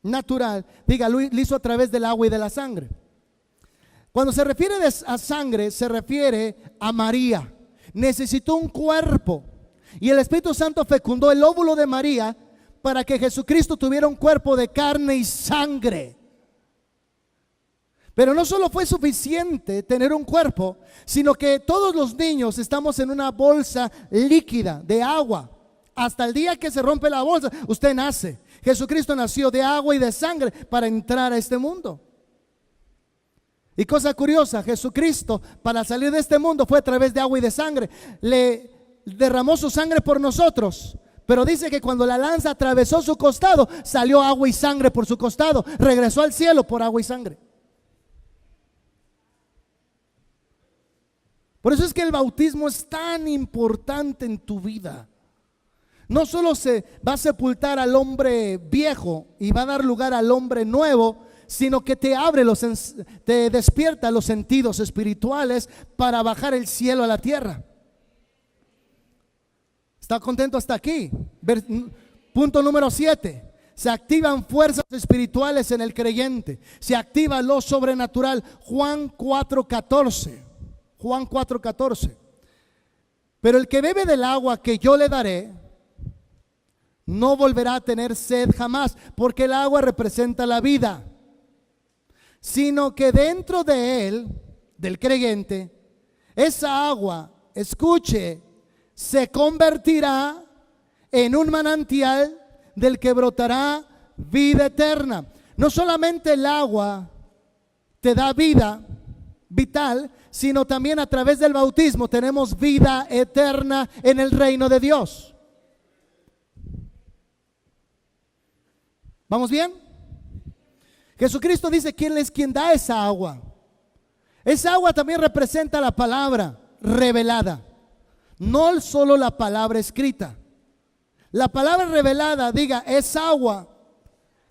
[SPEAKER 1] natural, diga, lo hizo a través del agua y de la sangre. Cuando se refiere a sangre, se refiere a María. Necesitó un cuerpo, y el Espíritu Santo fecundó el óvulo de María para que Jesucristo tuviera un cuerpo de carne y sangre. Pero no solo fue suficiente tener un cuerpo, sino que todos los niños estamos en una bolsa líquida de agua. Hasta el día que se rompe la bolsa, usted nace. Jesucristo nació de agua y de sangre para entrar a este mundo. Y cosa curiosa, Jesucristo para salir de este mundo fue a través de agua y de sangre. Le derramó su sangre por nosotros. Pero dice que cuando la lanza atravesó su costado, salió agua y sangre por su costado. Regresó al cielo por agua y sangre. Por eso es que el bautismo es tan importante en tu vida. No solo se va a sepultar al hombre viejo y va a dar lugar al hombre nuevo, sino que te abre te despierta los sentidos espirituales para bajar el cielo a la tierra. ¿Está contento hasta aquí? Punto número 7. Se activan fuerzas espirituales en el creyente. Se activa lo sobrenatural. Juan 4:14. Juan 4:14. Pero el que bebe del agua que yo le daré no volverá a tener sed jamás, porque el agua representa la vida, sino que dentro de él, del creyente, esa agua, escuche, se convertirá en un manantial del que brotará vida eterna. No solamente el agua te da vida vital, sino también a través del bautismo tenemos vida eterna en el reino de Dios. ¿Vamos bien? Jesucristo dice quién es quien da esa agua. Esa agua también representa la palabra revelada, no solo la palabra escrita. La palabra revelada, diga, es agua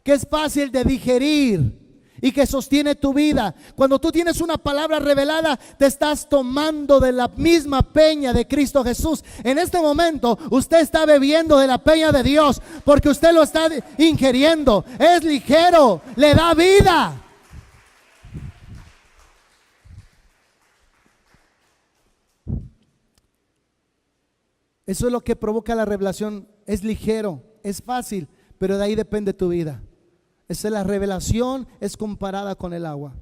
[SPEAKER 1] que es fácil de digerir y que sostiene tu vida. Cuando tú tienes una palabra revelada, te estás tomando de la misma peña de Cristo Jesús. En este momento usted está bebiendo de la peña de Dios, porque usted lo está ingiriendo. Es ligero, le da vida. Eso es lo que provoca la revelación. Es ligero, es fácil, pero de ahí depende tu vida. Esa es la revelación, es comparada con el agua.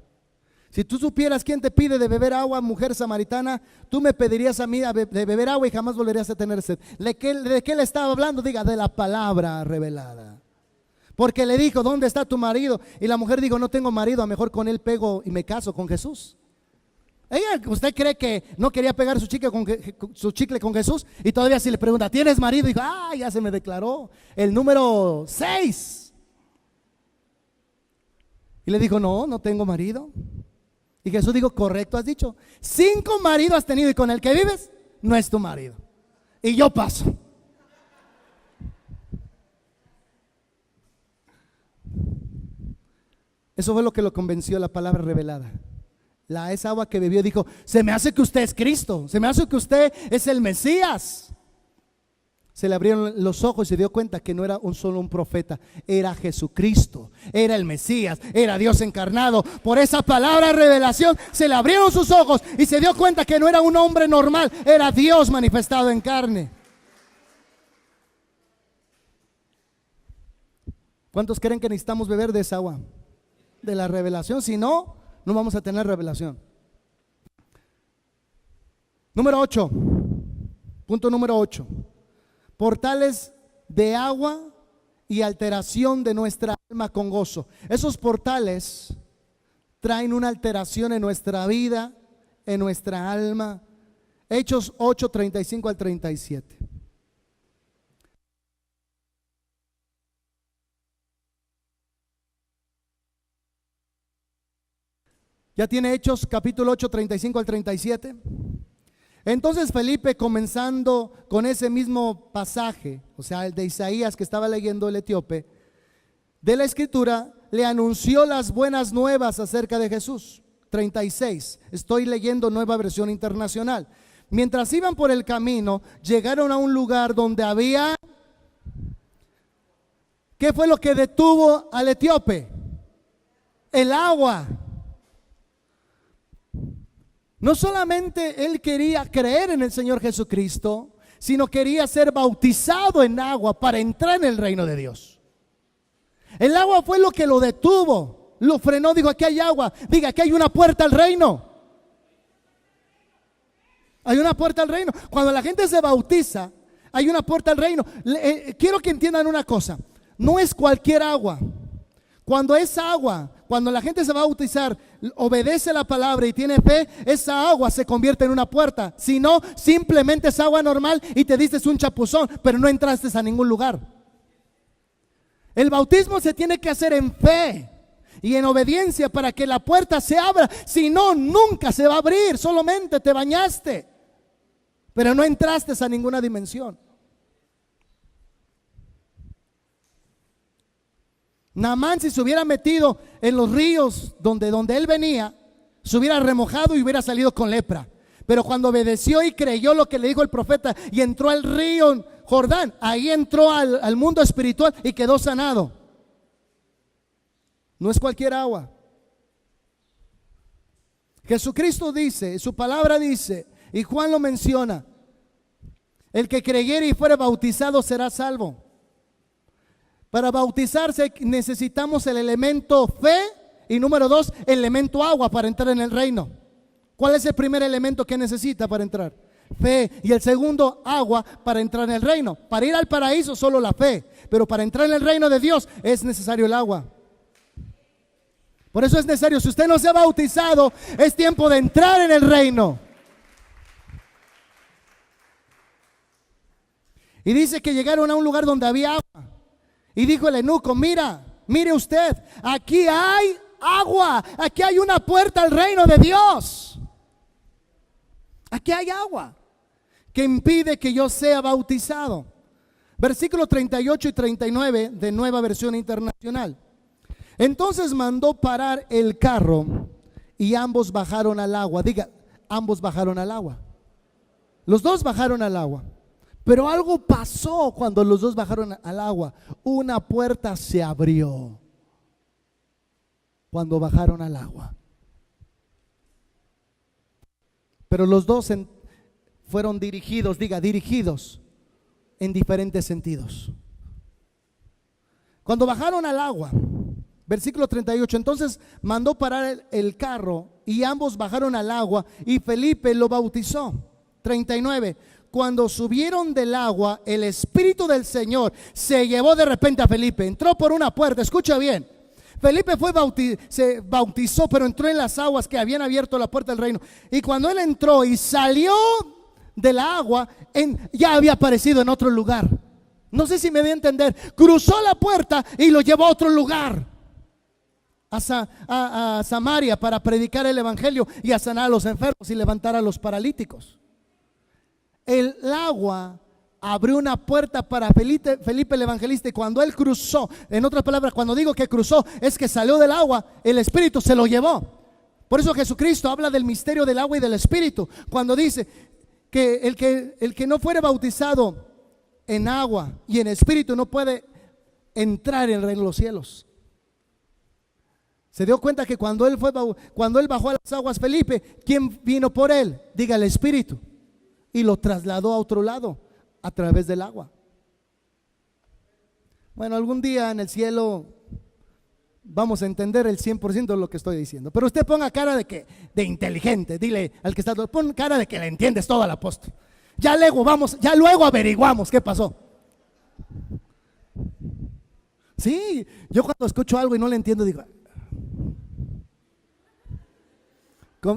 [SPEAKER 1] Si tú supieras quién te pide de beber agua, mujer samaritana, tú me pedirías a mí de beber agua y jamás volverías a tener sed. ¿De qué le estaba hablando? Diga, de la palabra revelada. Porque le dijo, ¿dónde está tu marido? Y la mujer dijo, no tengo marido, a lo mejor con él pego y me caso con Jesús. ¿Usted cree que no quería pegar su chicle con Jesús? Y todavía si le pregunta, ¿tienes marido? Y dijo, ya se me declaró el número 6. Y le dijo, no tengo marido. Y Jesús dijo, correcto has dicho. 5 maridos has tenido y con el que vives no es tu marido. Y yo paso. Eso fue lo que lo convenció, la palabra revelada. Esa agua que bebió dijo, se me hace que usted es Cristo, se me hace que usted es el Mesías. Se le abrieron los ojos y se dio cuenta que no era solo un profeta, era Jesucristo, era el Mesías, era Dios encarnado. Por esa palabra de revelación se le abrieron sus ojos y se dio cuenta que no era un hombre normal, era Dios manifestado en carne. ¿Cuántos creen que necesitamos beber de esa agua? De la revelación, si no, no vamos a tener revelación. Número 8. Punto número 8. Portales de agua y alteración de nuestra alma con gozo. Esos portales traen una alteración en nuestra vida, en nuestra alma. Hechos 8, 35 al 37. ¿Ya tiene Hechos capítulo 8, 35 al 37? Entonces Felipe, comenzando con ese mismo pasaje, o sea, el de Isaías que estaba leyendo el etíope, de la escritura, le anunció las buenas nuevas acerca de Jesús. 36, estoy leyendo Nueva Versión Internacional. Mientras iban por el camino, llegaron a un lugar donde había... ¿Qué fue lo que detuvo al etíope? El agua. No solamente él quería creer en el Señor Jesucristo, sino quería ser bautizado en agua para entrar en el reino de Dios. El agua fue lo que lo detuvo, lo frenó, dijo, aquí hay agua, diga, aquí hay una puerta al reino. Hay una puerta al reino. Cuando la gente se bautiza, hay una puerta al reino. Quiero que entiendan una cosa, no es cualquier agua. Cuando esa agua, cuando la gente se va a bautizar, obedece la palabra y tiene fe, esa agua se convierte en una puerta. Si no, simplemente es agua normal y te diste un chapuzón, pero no entraste a ningún lugar. El bautismo se tiene que hacer en fe y en obediencia para que la puerta se abra. Si no, nunca se va a abrir, solamente te bañaste, pero no entraste a ninguna dimensión. Naamán, si se hubiera metido en los ríos donde él venía, se hubiera remojado y hubiera salido con lepra. Pero cuando obedeció y creyó lo que le dijo el profeta y entró al río Jordán, ahí entró al mundo espiritual y quedó sanado. No es cualquier agua. Jesucristo dice, su palabra dice, y Juan lo menciona, el que creyere y fuere bautizado será salvo. Para bautizarse necesitamos el elemento fe y número 2, el elemento agua para entrar en el reino. ¿Cuál es el primer elemento que necesita para entrar? Fe. Y el segundo, agua para entrar en el reino. Para ir al paraíso solo la fe, pero para entrar en el reino de Dios es necesario el agua. Por eso es necesario, si usted no se ha bautizado, es tiempo de entrar en el reino. Y dice que llegaron a un lugar donde había agua. Y dijo el eunuco, mire usted, aquí hay agua, aquí hay una puerta al reino de Dios. Aquí hay agua que impide que yo sea bautizado. Versículos 38 y 39 de Nueva Versión Internacional. Entonces mandó parar el carro y ambos bajaron al agua. Diga, ambos bajaron al agua. Los dos bajaron al agua. Pero algo pasó cuando los dos bajaron al agua. Una puerta se abrió cuando bajaron al agua. Pero los dos fueron dirigidos, diga, dirigidos en diferentes sentidos. Cuando bajaron al agua, versículo 38, entonces mandó parar el carro y ambos bajaron al agua y Felipe lo bautizó. 39, cuando subieron del agua, el Espíritu del Señor se llevó de repente a Felipe, entró por una puerta, escucha bien. Felipe se bautizó, pero entró en las aguas que habían abierto la puerta del reino. Y cuando él entró y salió del agua, ya había aparecido en otro lugar. No sé si me voy a entender. Cruzó la puerta y lo llevó a otro lugar, a Samaria, para predicar el evangelio y a sanar a los enfermos y levantar a los paralíticos. El agua abrió una puerta para Felipe el evangelista, y cuando él cruzó, en otras palabras, cuando digo que cruzó, es que salió del agua, el Espíritu se lo llevó. Por eso Jesucristo habla del misterio del agua y del Espíritu, cuando dice que el que no fuere bautizado en agua y en Espíritu no puede entrar en el reino de los cielos. Se dio cuenta que cuando él bajó a las aguas, Felipe, ¿quién vino por él? Diga, el Espíritu, y lo trasladó a otro lado a través del agua. Bueno, algún día en el cielo vamos a entender el 100% de lo que estoy diciendo. Pero usted ponga cara de inteligente. Dile al que está, pon cara de que le entiendes todo al apóstol. Ya luego averiguamos qué pasó. Sí, yo cuando escucho algo y no le entiendo digo,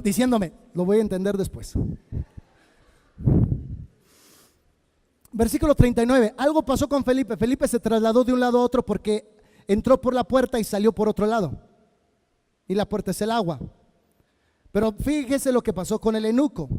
[SPEAKER 1] diciéndome, lo voy a entender después. Versículo 39, algo pasó con Felipe. Felipe se trasladó de un lado a otro porque entró por la puerta y salió por otro lado. Y la puerta es el agua. Pero fíjese lo que pasó con el eunuco.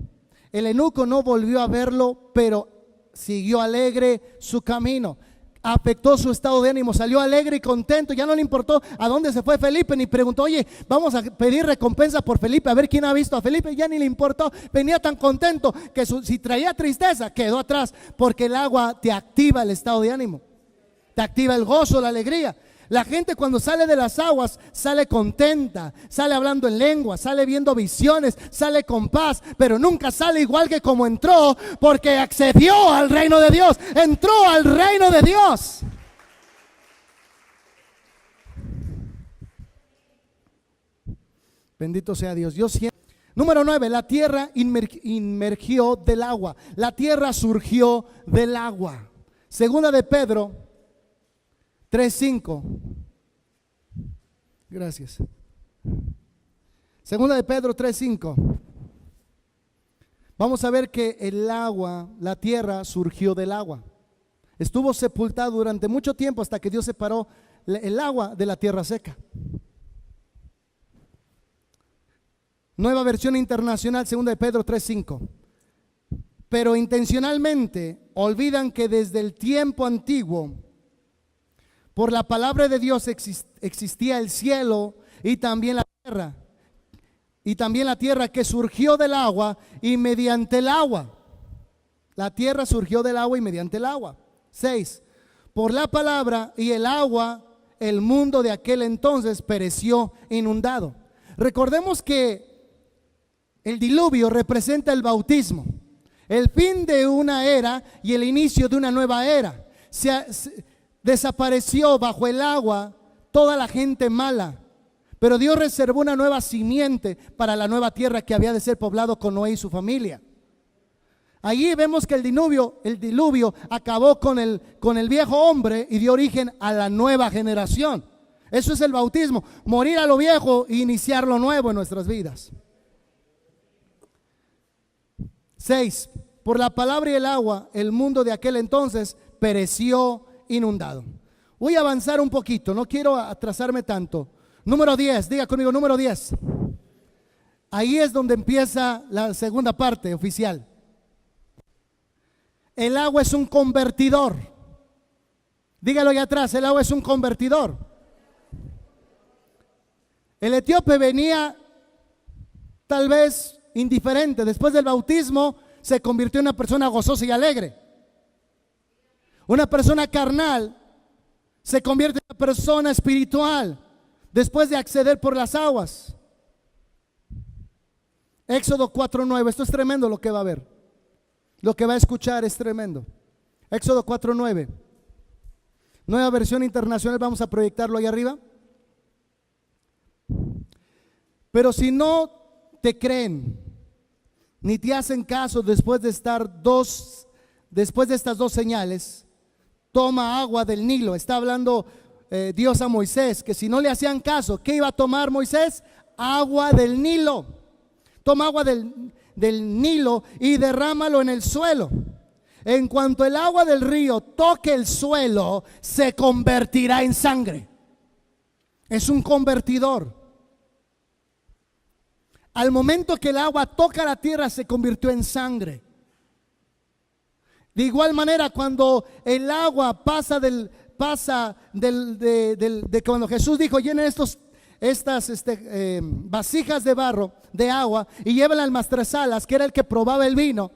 [SPEAKER 1] El eunuco no volvió a verlo, pero siguió alegre su camino. Afectó su estado de ánimo, salió alegre y contento. Ya no le importó a dónde se fue Felipe, ni preguntó, oye, vamos a pedir recompensa por Felipe, a ver quién ha visto a Felipe. Ya ni le importó, venía tan contento que si traía tristeza, quedó atrás, porque el agua te activa el estado de ánimo, te activa el gozo, la alegría. La gente cuando sale de las aguas sale contenta, sale hablando en lengua, sale viendo visiones, sale con paz, pero nunca sale igual que como entró, porque accedió al reino de Dios, entró al reino de Dios. Bendito sea Dios. Número 9, la tierra inmergió del agua. La tierra surgió del agua. Segunda de Pedro 3:5. Gracias. Segunda de Pedro 3:5. Vamos a ver que el agua, la tierra surgió del agua. Estuvo sepultado durante mucho tiempo hasta que Dios separó el agua de la tierra seca. Nueva Versión Internacional, segunda de Pedro 3:5. Pero intencionalmente olvidan que desde el tiempo antiguo, por la palabra de Dios existía el cielo y también la tierra. Y también la tierra que surgió del agua y mediante el agua. La tierra surgió del agua y mediante el agua. 6. Por la palabra y el agua, el mundo de aquel entonces pereció inundado. Recordemos que el diluvio representa el bautismo, el fin de una era y el inicio de una nueva era. Desapareció bajo el agua toda la gente mala, pero Dios reservó una nueva simiente para la nueva tierra que había de ser poblado con Noé y su familia. Allí vemos que el diluvio acabó con el viejo hombre y dio origen a la nueva generación. Eso es el bautismo, morir a lo viejo e iniciar lo nuevo en nuestras vidas. 6. Por la palabra y el agua, el mundo de aquel entonces pereció inundado. Voy a avanzar un poquito, no quiero atrasarme tanto. Número 10, diga conmigo, número 10. Ahí es donde empieza la segunda parte oficial. El agua es un convertidor. Dígalo allá atrás, el agua es un convertidor. El etíope venía tal vez indiferente. Después del bautismo se convirtió en una persona gozosa y alegre. Una persona carnal se convierte en una persona espiritual después de acceder por las aguas. Éxodo 4:9, esto es tremendo lo que va a ver. Lo que va a escuchar es tremendo. Éxodo 4:9. Nueva versión internacional, vamos a proyectarlo ahí arriba. Pero si no te creen, ni te hacen caso después de estas dos señales, toma agua del Nilo. Está hablando Dios a Moisés, que si no le hacían caso, ¿qué iba a tomar Moisés? Agua del Nilo. Toma agua del Nilo y derrámalo en el suelo. En cuanto el agua del río toque el suelo, se convertirá en sangre. Es un convertidor. Al momento que el agua toca la tierra, se convirtió en sangre. De igual manera, cuando el agua pasa de cuando Jesús dijo, llenen estas vasijas de barro, de agua, y llévenla al maestresalas, que era el que probaba el vino.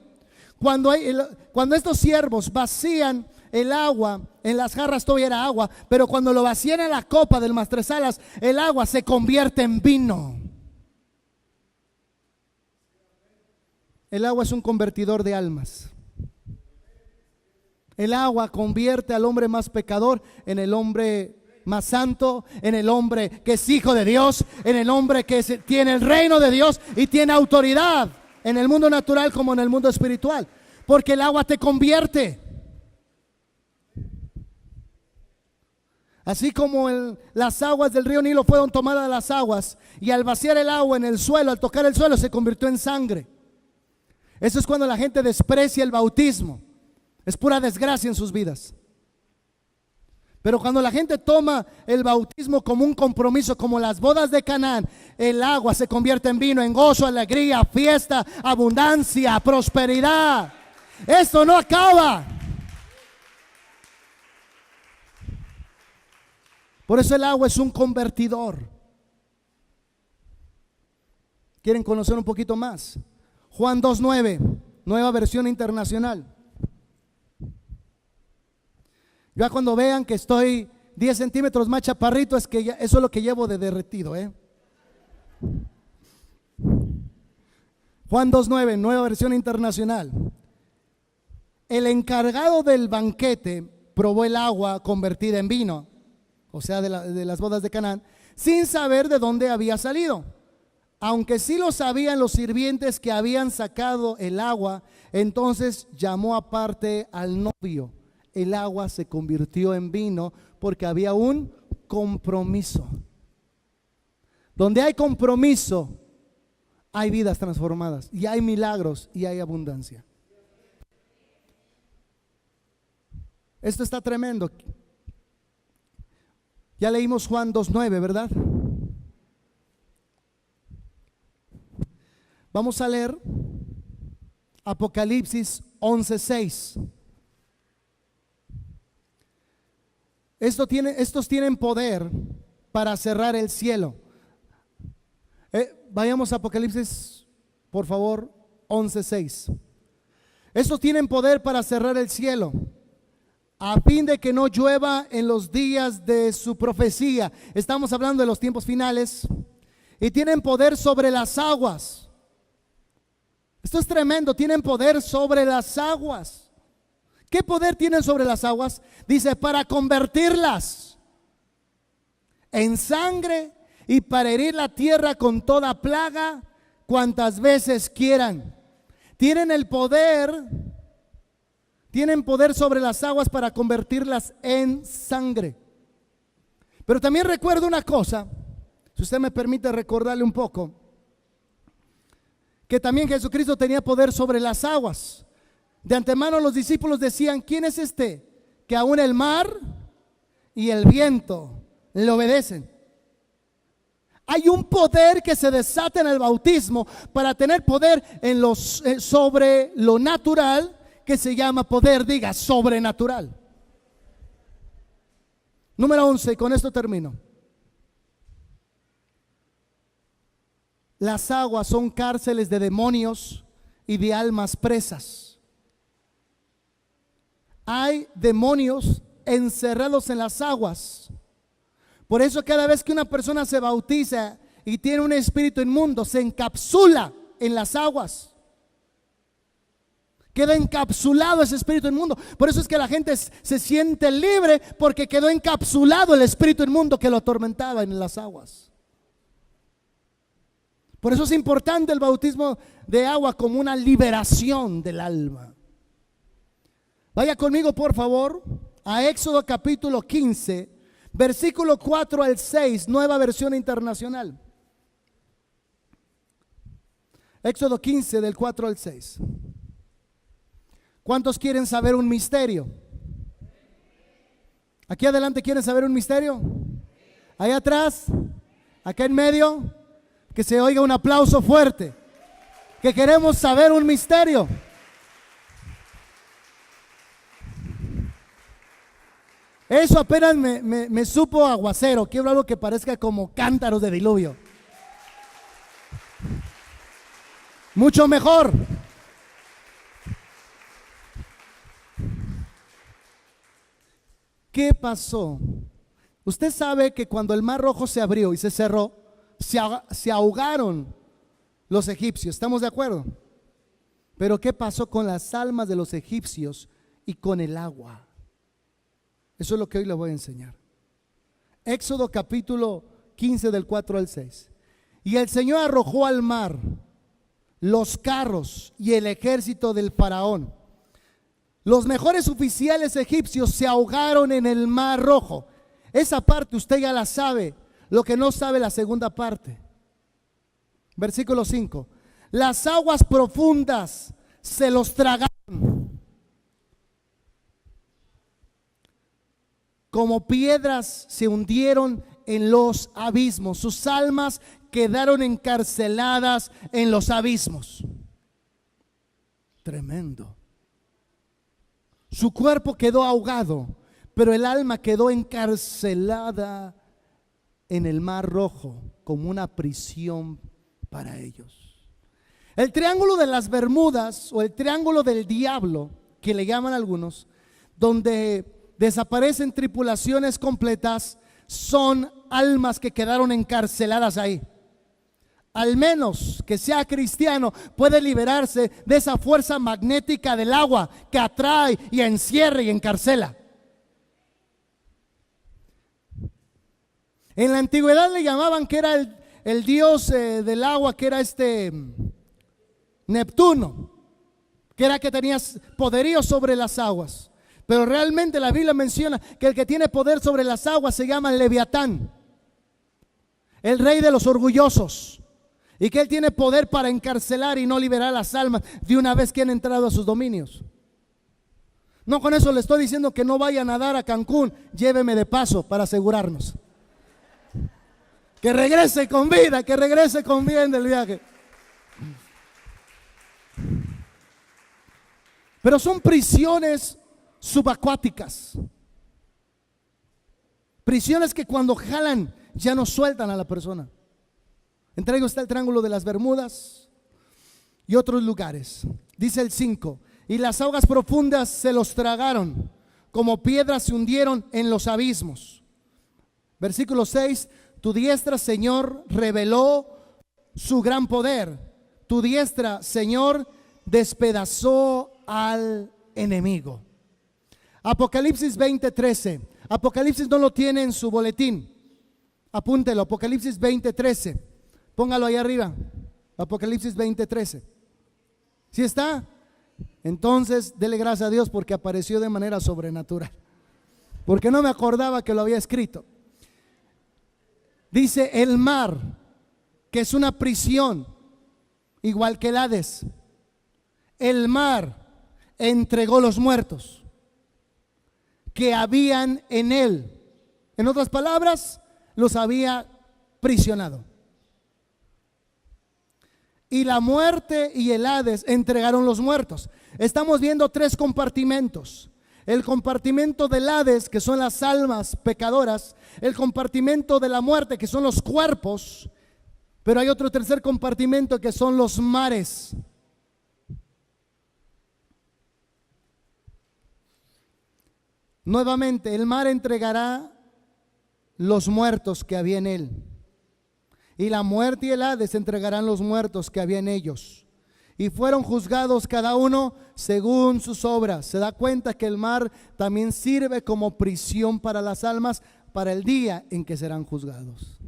[SPEAKER 1] Cuando estos siervos vacían el agua, en las jarras todavía era agua, pero cuando lo vacían en la copa del maestresalas, el agua se convierte en vino. El agua es un convertidor de almas. El agua convierte al hombre más pecador en el hombre más santo, en el hombre que es hijo de Dios, en el hombre que tiene el reino de Dios y tiene autoridad en el mundo natural como en el mundo espiritual, porque el agua te convierte. Así como las aguas del río Nilo fueron tomadas de las aguas, y al vaciar el agua en el suelo, al tocar el suelo, se convirtió en sangre. Eso es cuando la gente desprecia el bautismo. Es pura desgracia en sus vidas. Pero cuando la gente toma el bautismo como un compromiso, como las bodas de Canaán, el agua se convierte en vino, en gozo, alegría, fiesta, abundancia, prosperidad. Esto no acaba. Por eso el agua es un convertidor. ¿Quieren conocer un poquito más? Juan 2:9, nueva versión internacional. Ya cuando vean que estoy 10 centímetros más chaparrito, es que eso es lo que llevo de derretido, Juan 2:9, nueva versión internacional. El encargado del banquete probó el agua convertida en vino, o sea, de las bodas de Canaán, sin saber de dónde había salido. Aunque sí lo sabían los sirvientes que habían sacado el agua, entonces llamó aparte al novio. El agua se convirtió en vino porque había un compromiso. Donde hay compromiso, hay vidas transformadas, y hay milagros, y hay abundancia. Esto está tremendo. Ya leímos Juan 2:9, ¿verdad? Vamos a leer Apocalipsis 11:6. Estos tienen poder para cerrar el cielo. Vayamos a Apocalipsis, por favor, 11:6. Estos tienen poder para cerrar el cielo, a fin de que no llueva en los días de su profecía. Estamos hablando de los tiempos finales. Y tienen poder sobre las aguas. Esto es tremendo, tienen poder sobre las aguas. ¿Qué poder tienen sobre las aguas? Dice, para convertirlas en sangre y para herir la tierra con toda plaga cuantas veces quieran. Tienen poder sobre las aguas para convertirlas en sangre. Pero también recuerdo una cosa, si usted me permite recordarle un poco, que también Jesucristo tenía poder sobre las aguas. De antemano los discípulos decían, ¿quién es este que aún el mar y el viento le obedecen? Hay un poder que se desata en el bautismo para tener poder en sobre lo natural, que se llama poder, diga, sobrenatural. Número 11, con esto termino. Las aguas son cárceles de demonios y de almas presas. Hay demonios encerrados en las aguas. Por eso cada vez que una persona se bautiza y tiene un espíritu inmundo, se encapsula en las aguas. Queda encapsulado ese espíritu inmundo. Por eso es que la gente se siente libre, porque quedó encapsulado el espíritu inmundo que lo atormentaba en las aguas. Por eso es importante el bautismo de agua como una liberación del alma. Vaya conmigo, por favor, a Éxodo capítulo 15, versículo 4 al 6, Nueva Versión Internacional. Éxodo 15, del 4 al 6. ¿Cuántos quieren saber un misterio? Aquí adelante, ¿quieren saber un misterio? Allá atrás, acá en medio, que se oiga un aplauso fuerte, que queremos saber un misterio. Eso apenas me supo aguacero. Quiero algo que parezca como cántaros de diluvio. Mucho mejor. ¿Qué pasó? Usted sabe que cuando el Mar Rojo se abrió y se cerró, se ahogaron los egipcios. ¿Estamos de acuerdo? Pero ¿qué pasó con las almas de los egipcios y con el agua? Eso es lo que hoy le voy a enseñar. Éxodo capítulo 15, del 4 al 6. Y el Señor arrojó al mar los carros y el ejército del faraón. Los mejores oficiales egipcios se ahogaron en el Mar Rojo. Esa parte usted ya la sabe. Lo que no sabe, la segunda parte. Versículo 5. Las aguas profundas se los tragaron. Como piedras se hundieron en los abismos. Sus almas quedaron encarceladas en los abismos. Tremendo. Su cuerpo quedó ahogado, pero el alma quedó encarcelada en el Mar Rojo como una prisión para ellos. El triángulo de las Bermudas, o el triángulo del diablo, que le llaman algunos, donde desaparecen tripulaciones completas, son almas que quedaron encarceladas ahí. Al menos que sea cristiano, puede liberarse de esa fuerza magnética del agua que atrae y encierra y encarcela. En la antigüedad le llamaban que era el dios del agua, que era Neptuno, que era que tenía poderío sobre las aguas. Pero realmente la Biblia menciona que el que tiene poder sobre las aguas se llama Leviatán, el rey de los orgullosos, y que él tiene poder para encarcelar y no liberar las almas de una vez que han entrado a sus dominios. No con eso le estoy diciendo que no vaya a nadar a Cancún, lléveme de paso para asegurarnos. Que regrese con vida, que regrese con bien del viaje. Pero son prisiones subacuáticas. Prisiones que cuando jalan ya no sueltan a la persona. Entre ellos está el Triángulo de las Bermudas y otros lugares. Dice el 5: y las aguas profundas se los tragaron, como piedras se hundieron en los abismos. Versículo 6: tu diestra, Señor, reveló su gran poder. Tu diestra, Señor, despedazó al enemigo. Apocalipsis 20:13. Apocalipsis no lo tiene en su boletín. Apúntelo, Apocalipsis 20:13. Póngalo ahí arriba. Apocalipsis 20:13. ¿Sí está? Entonces, dele gracias a Dios porque apareció de manera sobrenatural. Porque no me acordaba que lo había escrito. Dice el mar, que es una prisión, igual que el Hades. El mar entregó los muertos que habían en él. En otras palabras, los había prisionado. y la muerte y el Hades entregaron los muertos. Estamos viendo tres compartimentos. El compartimento del Hades, que son las almas pecadoras. El compartimento de la muerte, que son los cuerpos. Pero hay otro tercer compartimento, que son los mares. Nuevamente, el mar entregará los muertos que había en él. Y la muerte y el Hades entregarán los muertos que había en ellos. Y fueron juzgados cada uno según sus obras. Se da cuenta que el mar también sirve como prisión para las almas para el día en que serán juzgados.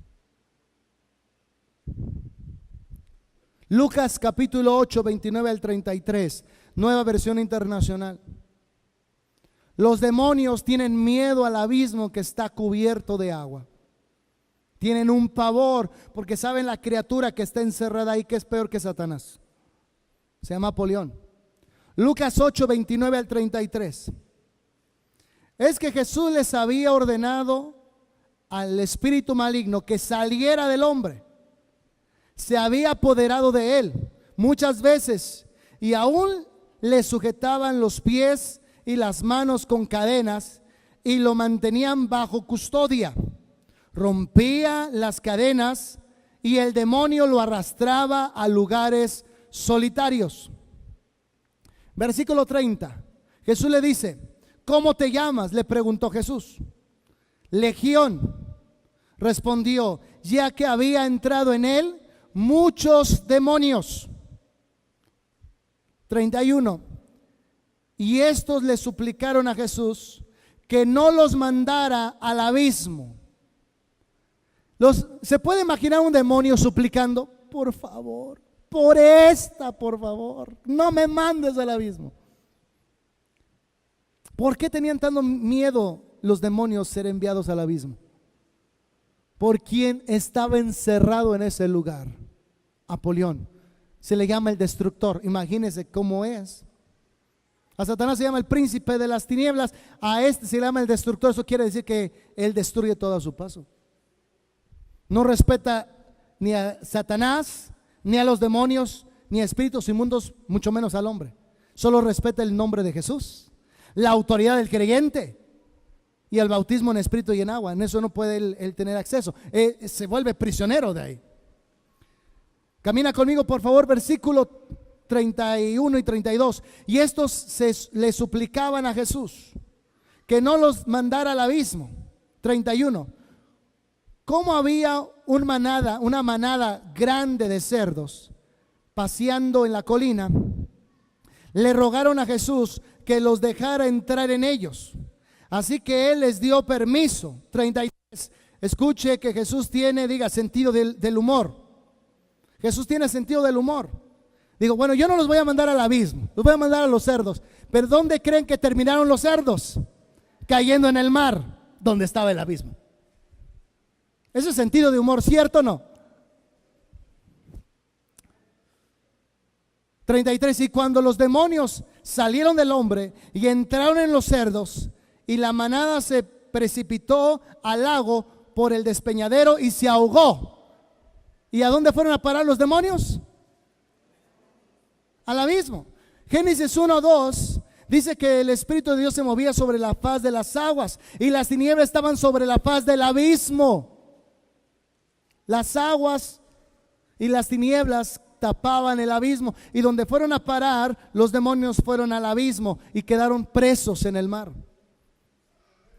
[SPEAKER 1] Lucas capítulo 8, 29 al 33, Nueva Versión Internacional. Los demonios tienen miedo al abismo que está cubierto de agua. Tienen un pavor porque saben la criatura que está encerrada ahí, que es peor que Satanás. Se llama Apolión. Lucas 8, 29 al 33. Es que Jesús les había ordenado al espíritu maligno que saliera del hombre. Se había apoderado de él muchas veces y aún le sujetaban los pies y las manos con cadenas y lo mantenían bajo custodia. Rompía las cadenas y el demonio lo arrastraba a lugares solitarios. Versículo 30. Jesús le dice: ¿cómo te llamas?, le preguntó Jesús. Legión, respondió, ya que había entrado en él muchos demonios. 31. Y estos le suplicaron a Jesús que no los mandara al abismo. ¿Se puede imaginar un demonio suplicando? Por favor, por favor, no me mandes al abismo. ¿Por qué tenían tanto miedo los demonios ser enviados al abismo? Por quien estaba encerrado en ese lugar. Apolión. Se le llama el destructor. Imagínense cómo es. A Satanás se llama el príncipe de las tinieblas. A este se le llama el destructor. Eso quiere decir que él destruye todo a su paso. No respeta ni a Satanás, ni a los demonios, ni a espíritus inmundos, mucho menos al hombre. Solo respeta el nombre de Jesús, la autoridad del creyente y el bautismo en espíritu y en agua. En eso no puede él tener acceso. Se vuelve prisionero de ahí. Camina conmigo, por favor, versículo 31 y 32. Y estos le suplicaban a Jesús que no los mandara al abismo. 31. Como había una manada grande de cerdos paseando en la colina, le rogaron a Jesús que los dejara entrar en ellos. Así que él les dio permiso. 33. Escuche que Jesús tiene, diga, sentido del humor. Jesús tiene sentido del humor. Digo, bueno, yo no los voy a mandar al abismo, los voy a mandar a los cerdos. Pero ¿dónde creen que terminaron los cerdos? Cayendo en el mar, donde estaba el abismo. Ese es sentido de humor, ¿cierto o no? 33. Y cuando los demonios salieron del hombre y entraron en los cerdos, y la manada se precipitó al lago por el despeñadero y se ahogó. ¿Y a dónde fueron a parar los demonios? Al abismo. Génesis 1:2 dice que el Espíritu de Dios se movía sobre la faz de las aguas y las tinieblas estaban sobre la faz del abismo. Las aguas y las tinieblas tapaban el abismo, y donde fueron a parar los demonios fueron al abismo y quedaron presos en el mar.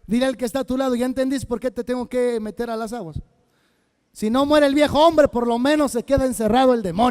[SPEAKER 1] Dile al que está a tu lado: ¿ya entendís por qué te tengo que meter a las aguas? Si no muere el viejo hombre, por lo menos se queda encerrado el demonio.